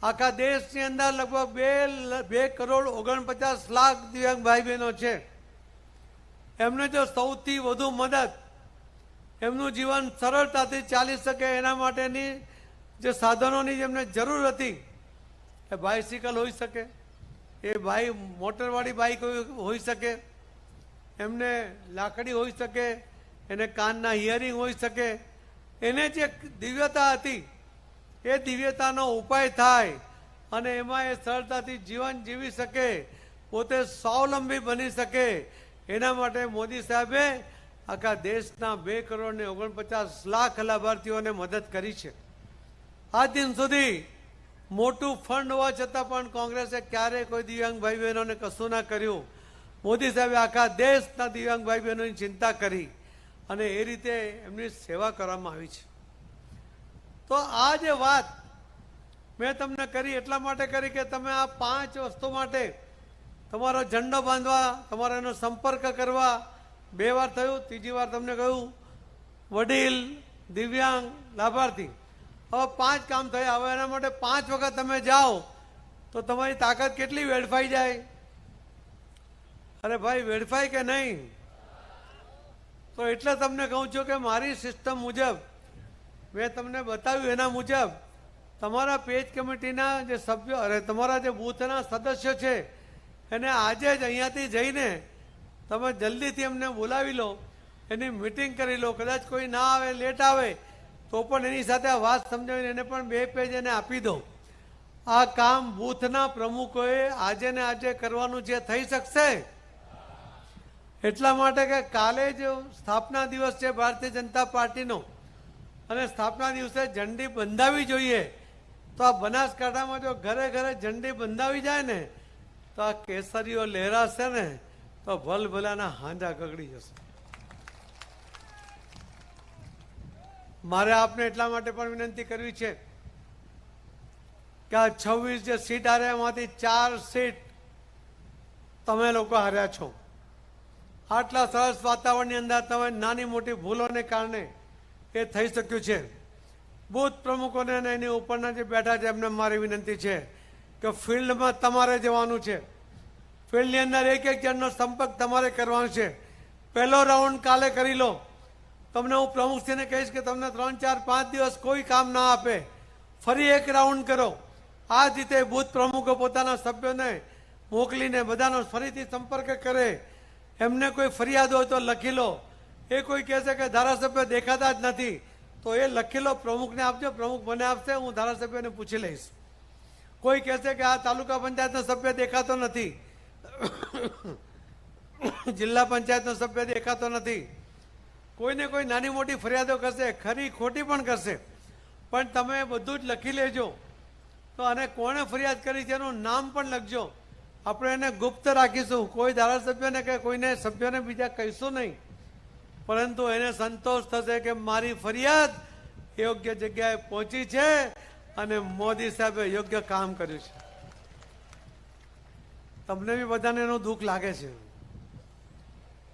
આખા દેશની અંદર લગભગ 2.49 કરોડ દિવ્યાંગ ભાઈ બહેનો છે. એમને જો સૌથી વધુ મદદ, એમનું જીવન સરળતાથી ચાલી શકે એના માટેની જે સાધનોની જેમને જરૂર હતી, એ બાઇસિકલ હોઈ શકે, એ મોટરવાળી બાઇક હોઈ શકે, એમને લાકડી હોઈ શકે, એને કાનના હિયરિંગ હોઈ શકે, એને જે દિવ્યતા હતી એ દિવ્યતાનો ઉપાય થાય અને એમાં એ સરળતાથી જીવન જીવી શકે, પોતે સ્વાવલંબી બની શકે, એના માટે મોદી સાહેબે આખા દેશના 2.49 કરોડ લાભાર્થીઓને મદદ કરી છે. આજ દિન સુધી મોટું ફંડ હોવા છતાં પણ કોંગ્રેસે ક્યારેય કોઈ દિવ્યાંગ ભાઈ બહેનોને કશું ના કર્યું. મોદી સાહેબે આખા દેશના દિવ્યાંગ ભાઈ બહેનોની ચિંતા કરી અને એ રીતે એમની સેવા કરવામાં આવી છે. તો આ જે વાત મેં તમને કરી એટલા માટે કરી કે તમે આ 5 વસ્તુ માટે તમારો ઝંડો બાંધવા, તમારો એનો સંપર્ક કરવા 2 વાર થયું. ત્રીજી વાર તમને કહ્યું વડીલ, દિવ્યાંગ, લાભાર્થી. હવે 5 કામ થયા. હવે એના માટે 5 વખત તમે જાઓ તો તમારી તાકાત કેટલી વેડફાઈ જાય? અરે ભાઈ, વેડફાય કે નહીં? તો એટલે તમને કહું છું કે મારી સિસ્ટમ મુજબ મેં તમને બતાવ્યું એના મુજબ તમારા પેજ કમિટીના જે સભ્યો, અરે તમારા જે બૂથના સદસ્યો છે એને આજે જ અહીંયાથી જઈને તમે જલ્દીથી એમને બોલાવી લો, એની મિટિંગ કરી લો. કદાચ કોઈ ના આવે, લેટ આવે તો પણ એની સાથે આ વાત સમજાવીને એને પણ 2 પેજ એને આપી દો. આ કામ બૂથના પ્રમુખોએ આજે ને આજે કરવાનું જે થઈ શકશે. એટલા માટે કે કાલે જ સ્થાપના દિવસ છે ભારતીય જનતા પાર્ટીનો અને સ્થાપના દિવસે ઝંડી બંધાવી જોઈએ. તો આ બનાસકાંઠામાં જો ઘરે ઘરે ઝંડી બંધાવી જાય ને તો આ કેસરીઓ લહેરાશે ને તો ભલભલાના હાંજા ગગડી જશે. મારે આપને એટલા માટે પણ વિનંતી કરવી છે કે આ 26 જે સીટ હાર્યા એમાંથી 4 સીટ તમે લોકો હાર્યા છો. આટલા સરસ વાતાવરણની અંદર તમે નાની મોટી ભૂલોને કારણે એ થઈ શક્યું છે. બૂથ પ્રમુખોને અને એની ઉપરના જે બેઠા છે એમને મારી વિનંતી છે કે ફિલ્ડમાં તમારે જવાનું છે. ફિલ્ડની અંદર એક જણનો સંપર્ક તમારે કરવાનો છે. પહેલો રાઉન્ડ કાલે કરી લો. તમને હું પ્રમુખશ્રીને કહીશ કે તમને 3, 4, 5 દિવસ કોઈ કામ ના આપે, ફરી એક રાઉન્ડ કરો. આ જ રીતે બૂથ પ્રમુખો પોતાના સભ્યોને મોકલીને બધાનો ફરીથી સંપર્ક કરે. એમને કોઈ ફરિયાદ હોય તો લખી લો. એ કોઈ કહેશે કે ધારાસભ્ય દેખાતા જ નથી તો એ લખી લો, પ્રમુખને આપજો, પ્રમુખ મને આપશે, હું ધારાસભ્યને પૂછી લઈશ. કોઈ કહેશે કે આ તાલુકા પંચાયતનો સભ્ય દેખાતો નથી, જિલ્લા પંચાયતનો સભ્ય દેખાતો નથી, કોઈને કોઈ નાની મોટી ફરિયાદો કરશે, ખરી ખોટી પણ કરશે, પણ તમે બધું જ લખી લેજો. તો આને કોણે ફરિયાદ કરી છે એનું નામ પણ લખજો. આપણે એને ગુપ્ત રાખીશું. કોઈ ધારાસભ્યને કે કોઈને સભ્યોને બીજા કહીશું નહીં, પરંતુ એને સંતોષ થશે કે મારી ફરિયાદ યોગ્ય જગ્યાએ પહોંચી છે અને મોદી સાહેબે યોગ્ય કામ કર્યું છે. તમને બી બધાને એનું દુઃખ લાગે છે.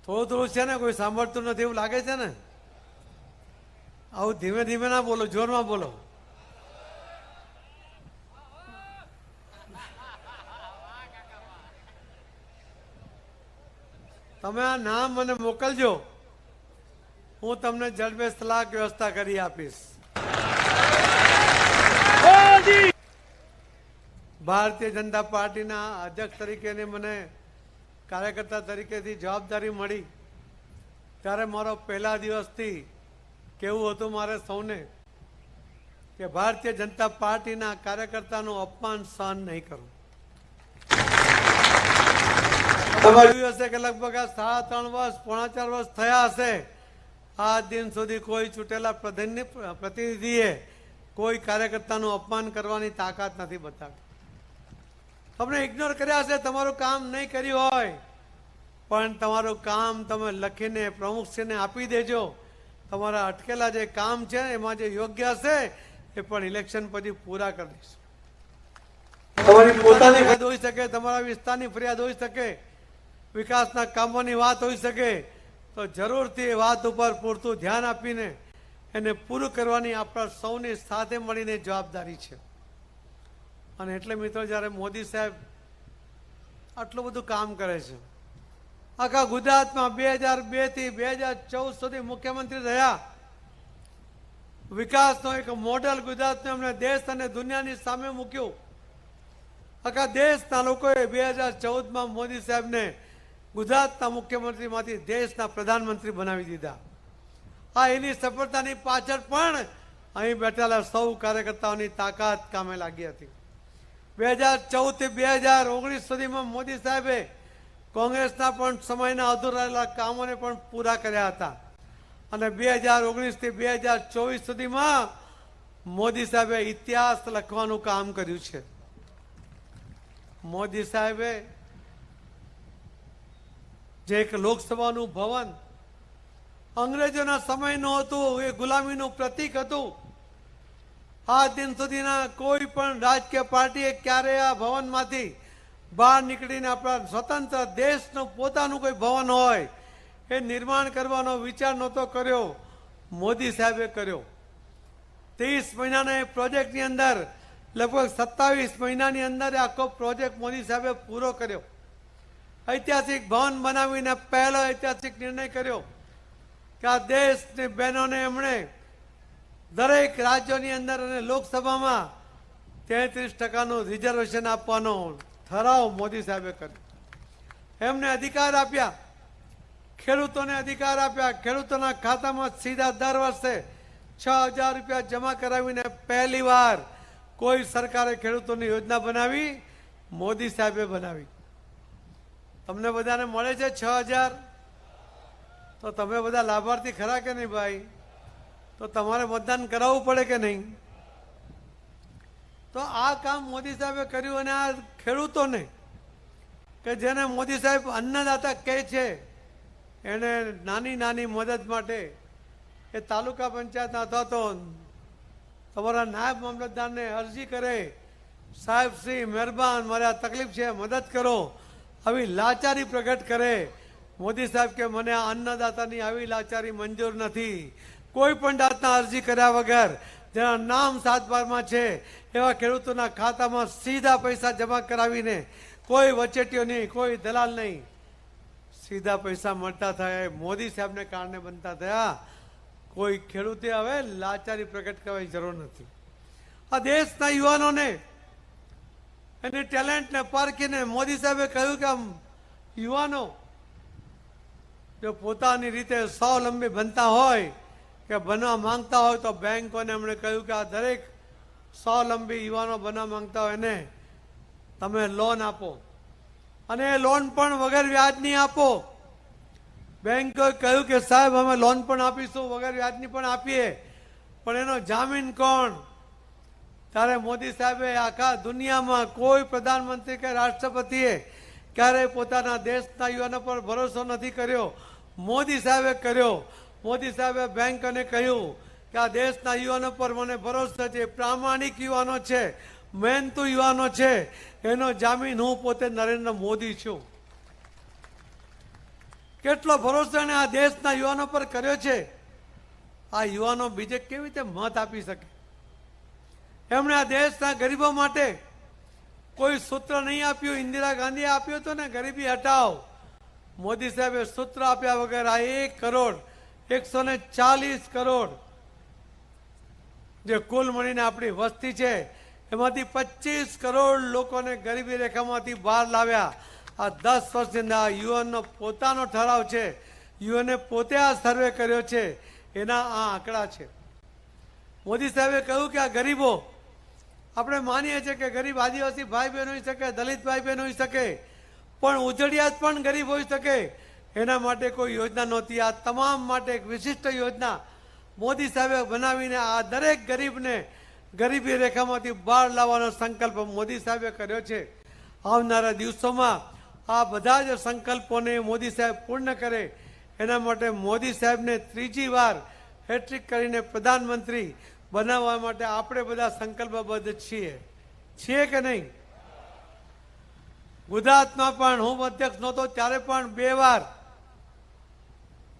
થોડું થોડું છે ને, કોઈ સાંભળતું નથી એવું લાગે છે ને. આવું ધીમે ધીમે ના બોલો, જોરમાં બોલો. તમે આ નામ મને મોકલજો, હું તમને જડબે સલાહ વ્યવસ્થા કરી આપીશ. ભારતીય જનતા પાર્ટીના અધ્યક્ષ તરીકેની મને કાર્યકર્તા તરીકેથી જવાબદારી મળી ત્યારે મારો પહેલા દિવસથી કેવું હતું મારે સૌને કે ભારતીય જનતા પાર્ટીના કાર્યકર્તાનું અપમાન સહન નહીં કરું. જોયું હશે કે લગભગ આ 3.5 વર્ષ, 3.25 વર્ષ થયા હશે. આ દિન સુધી કોઈ ચૂંટેલા પ્રતિનિધિએ કોઈ કાર્યકર્તાનું અપમાન કરવાની તાકાત નથી બતાવી. તમને ઇગ્નોર કર્યા હશે, તમારું કામ નહીં કર્યું હોય, પણ તમારું કામ તમે લખીને પ્રમુખશ્રીને આપી દેજો. તમારા અટકેલા જે કામ છે એમાં જે યોગ્ય હશે એ પણ ઇલેક્શન પછી પૂરા કરી દઈશું. તમારી પોતાની ફરિયાદ હોઈ શકે, તમારા વિસ્તારની ફરિયાદ હોઈ શકે, વિકાસના કામોની વાત હોઈ શકે, તો જરૂરથી એ વાત ઉપર પૂરતું ધ્યાન આપીને એને પૂરું કરવાની આપણા સૌની સાથે મળીને જવાબદારી છે. અને એટલે મિત્રો, જ્યારે મોદી સાહેબ આટલું બધું કામ કરે છે, આખા ગુજરાતમાં 2002 થી 2014 સુધી મુખ્યમંત્રી રહ્યા, વિકાસનો એક મોડેલ ગુજરાતને અમને દેશ અને દુનિયાની સામે મૂક્યું. આખા દેશના લોકોએ 2014માં મોદી સાહેબને ગુજરાતના મુખ્યમંત્રીમાંથી દેશના પ્રધાનમંત્રી બનાવી દીધા. આ એની સફળતાની પાછળ પણ અહીં બેઠેલા સૌ કાર્યકર્તાઓની તાકાત કામે લાગી હતી. 2014 થી 2019 સુધીમાં મોદી સાહેબે કોંગ્રેસના પણ સમયના અધૂરા રહેલા કામોને પણ પૂરા કર્યા હતા. અને 2019 થી 2024 સુધીમાં મોદી સાહેબે ઇતિહાસ લખવાનું કામ કર્યું છે. મોદી સાહેબે જે એક લોકસભાનું ભવન અંગ્રેજોના સમયનું હતું, એ ગુલામીનું પ્રતીક હતું. આ દિન સુધીના કોઈ પણ રાજકીય પાર્ટીએ ક્યારે આ ભવનમાંથી બહાર નીકળીને આપણા સ્વતંત્ર દેશનું પોતાનું કોઈ ભવન હોય એ નિર્માણ કરવાનો વિચાર નહોતો કર્યો, મોદી સાહેબે કર્યો. 30 મહિનાના પ્રોજેક્ટની અંદર લગભગ 27 મહિનાની અંદર આખો પ્રોજેક્ટ મોદી સાહેબે પૂરો કર્યો. ઐતિહાસિક ભવન બનાવીને પહેલો ઐતિહાસિક નિર્ણય કર્યો કે આ દેશની બહેનોને એમણે દરેક રાજ્યોની અંદર અને લોકસભામાં 33% રિઝર્વેશન આપવાનો ઠરાવ મોદી સાહેબે કર્યો. એમને અધિકાર આપ્યા, ખેડૂતોને અધિકાર આપ્યા. ખેડૂતોના ખાતામાં સીધા દર વર્ષે 6,000 રૂપિયા જમા કરાવીને પહેલી વાર કોઈ સરકારે ખેડૂતોની યોજના બનાવી, મોદી સાહેબે બનાવી. તમને બધાને મળે છે 6,000? તો તમે બધા લાભાર્થી ખરા કે નહીં ભાઈ? તો તમારે મતદાન કરાવવું પડે કે નહીં? તો આ કામ મોદી સાહેબે કર્યું. અને આ ખેડૂતોને કે જેને મોદી સાહેબ અન્નદાતા કહે છે, એને નાની નાની મદદ માટે એ તાલુકા પંચાયતના અથવા તો તમારા નાયબ મામલતદારને અરજી કરે, સાહેબ શ્રી મહેરબાન, મારે આ તકલીફ છે, મદદ કરો. આવી લાચારી પ્રગટ કરે. મોદી સાહેબ કે મને આ અન્નદાતાની આવી લાચારી મંજૂર નથી. કોઈ પણ જાતના અરજી કર્યા વગર જેના નામ 7/12માં છે એવા ખેડૂતોના ખાતામાં સીધા પૈસા જમા કરાવીને, કોઈ વચેટીઓ નહીં, કોઈ દલાલ નહીં, સીધા પૈસા મળતા થયા. મોદી સાહેબને કારણે બનતા થયા. કોઈ ખેડૂતે હવે લાચારી પ્રગટ કરવાની જરૂર નથી. આ દેશના યુવાનોને એની ટેલેન્ટને પારખીને મોદી સાહેબે કહ્યું કે આમ યુવાનો જો પોતાની રીતે સ્વાવલંબી બનતા હોય કે બનવા માંગતા હોય તો બેંકોને એમણે કહ્યું કે આ દરેક સ્વાવલંબી યુવાનો બનવા માંગતા હોય એને તમે લોન આપો, અને એ લોન પણ વગર વ્યાજની આપો. બેંકોએ કહ્યું કે સાહેબ અમે લોન પણ આપીશું, વગર વ્યાજની પણ આપીએ, પણ એનો જામીન કોણ? ત્યારે મોદી સાહેબે આખા દુનિયામાં કોઈ પ્રધાનમંત્રી કે રાષ્ટ્રપતિએ ક્યારેય પોતાના દેશના યુવાનો પર ભરોસો નથી કર્યો, મોદી સાહેબે કર્યો. મોદી સાહેબે બેંકોને કહ્યું કે આ દેશના યુવાનો પર મને ભરોસો છે, પ્રામાણિક યુવાનો છે, મહેનતુ યુવાનો છે, એનો જામીન હું પોતે નરેન્દ્ર મોદી છું. કેટલો ભરોસો એને આ દેશના યુવાનો પર કર્યો છે. આ યુવાનો બીજે કેવી રીતે મત આપી શકે? એમણે આ દેશના ગરીબો માટે કોઈ સૂત્ર નહીં આપ્યું. ઇન્દિરા ગાંધીએ આપ્યું હતું ને, ગરીબી હટાવ. મોદી સાહેબે સૂત્ર આપ્યા વગર આ 1,140 કરોડ જે કુલ મળીને આપણી વસ્તી છે એમાંથી 25 કરોડ લોકોને ગરીબી રેખામાંથી બહાર લાવ્યા. આ 10 વર્ષની અંદર આ યુએનનો પોતાનો ઠરાવ છે, યુએને પોતે આ સર્વે કર્યો છે, એના આ આંકડા છે. મોદી સાહેબે કહ્યું કે આ ગરીબો, આપણે માનીએ છીએ કે ગરીબ આદિવાસી ભાઈ બહેન હોઈ શકે, દલિત ભાઈ બહેન હોઈ શકે, પણ ઉજળિયાત પણ ગરીબ હોઈ શકે. એના માટે કોઈ યોજના નહોતી. આ તમામ માટે એક વિશિષ્ટ યોજના મોદી સાહેબે બનાવીને આ દરેક ગરીબને ગરીબી રેખામાંથી બહાર લાવવાનો સંકલ્પ મોદી સાહેબે કર્યો છે. આવનારા દિવસોમાં આ બધા જ સંકલ્પોને મોદી સાહેબ પૂર્ણ કરે એના માટે મોદી સાહેબને ત્રીજી વાર હેટ્રિક કરીને પ્રધાનમંત્રી બનાવવા માટે આપણે બધા સંકલ્પબદ્ધ છીએ કે નહીં? ગુજરાતમાં પણ હું અધ્યક્ષ નહોતો ત્યારે પણ 2 વાર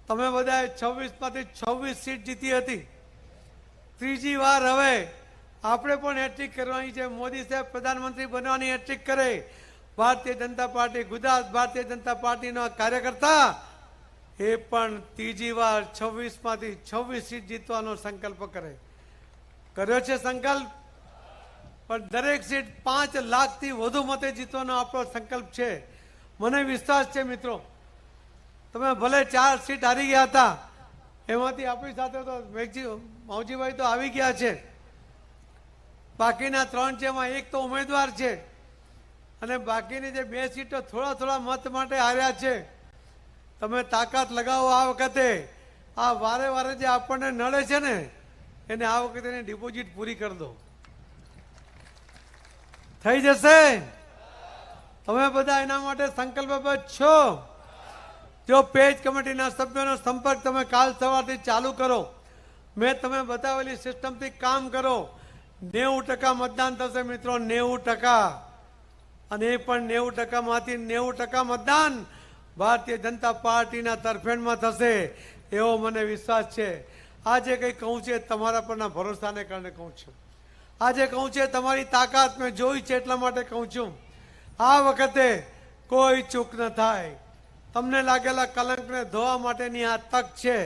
તમે બધાએ 26માંથી 26 સીટ જીતી હતી. ત્રીજી વાર હવે આપણે પણ હેટ્રિક કરવાની છે. મોદી સાહેબ પ્રધાનમંત્રી બનવાની હેટ્રિક કરે. ભારતીય જનતા પાર્ટી, ગુજરાત ભારતીય જનતા પાર્ટીનો કાર્યકર્તા એ પણ ત્રીજી વાર 26માંથી 26 સીટ જીતવાનો સંકલ્પ કરે. કર્યો છે સંકલ્પ, પણ દરેક સીટ 5 લાખથી વધુ મતે જીતવાનો આપણો સંકલ્પ છે. મને વિશ્વાસ છે મિત્રો, તમે ભલે 4 સીટ હારી ગયા હતા, એમાંથી આપણી સાથે તો માવજીભાઈ તો આવી ગયા છે, બાકીના 3 છે, એમાં 1 તો ઉમેદવાર છે, અને બાકીની જે 2 સીટો થોડા મત માટે હાર્યા છે. તમે તાકાત લગાવો. આ વખતે આ વારે વારે જે આપણને નડે છે ને એને આ વખતે એની ડિપોઝિટ પૂરી કરી દો. થઈ જશે? તમે બધા એના માટે સંકલ્પબદ્ધ છો? જો પેજ કમિટીના સભ્યોનો સંપર્ક તમે કાલ સવારથી ચાલુ કરો, મેં તમે બતાવેલી સિસ્ટમથી કામ કરો. 90% મતદાન થશે મિત્રો, 90%. અને એ પણ 90%માંથી 90% મતદાન ભારતીય જનતા પાર્ટીના તરફેણમાં થશે એવો મને વિશ્વાસ છે. આજે કંઈ કહું છે તમારા પરના ભરોસાને કારણે કહું છું. આજે કહું છે તમારી તાકાત મેં જોઈ છે એટલા માટે કહું છું. આ વખતે કોઈ ચૂક ન થાય. તમને લાગેલા કલંકને ધોવા માટેની આ તક છે.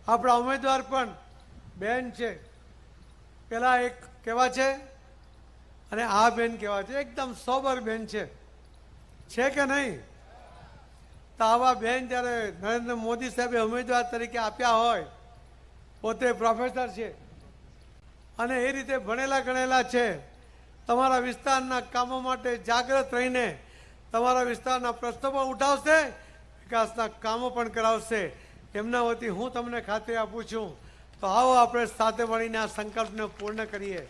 આપણા ઉમેદવાર પણ બેન છે. પેલા એક કેવા છે અને આ બેન કેવા છે? એકદમ સોબર બેન છે કે નહીં? તો આવા બેન જ્યારે નરેન્દ્ર મોદી સાહેબે ઉમેદવાર તરીકે આપ્યા હોય, પોતે પ્રોફેસર છે અને એ રીતે ભણેલા ગણેલા છે, તમારા વિસ્તારના કામો માટે જાગૃત રહીને તમારા વિસ્તારના પ્રશ્નો પણ ઉઠાવશે, વિકાસના કામો પણ કરાવશે. એમના વતી હું તમને ખાતરી આપું છું. તો આવો આપણે સાથે મળીને આ સંકલ્પને પૂર્ણ કરીએ.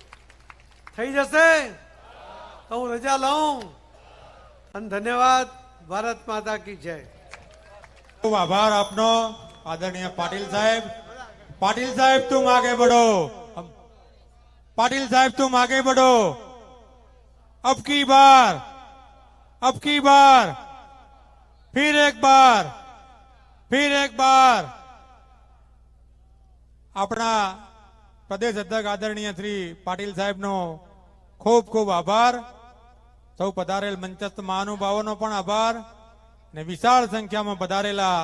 થઈ જશે? તો હું રજા લઉં. અને ધન્યવાદ. ભારત માતા કી જય. ખૂબ આભાર આપનો આદરણીય પાટીલ સાહેબ. पाटिल साहब तुम आगे बढ़ो. पाटिल साहब तुम आगे बढ़ो. अब की बार फिर एक बार अपना प्रदेश अध्यक्ष आदरणीय श्री पाटिल साहेब नो खूब खूब आभार. સૌ પધારેલ મંચસ્થ મહાનુભાવોનો પણ આભાર ને વિશાળ સંખ્યામાં પધારેલા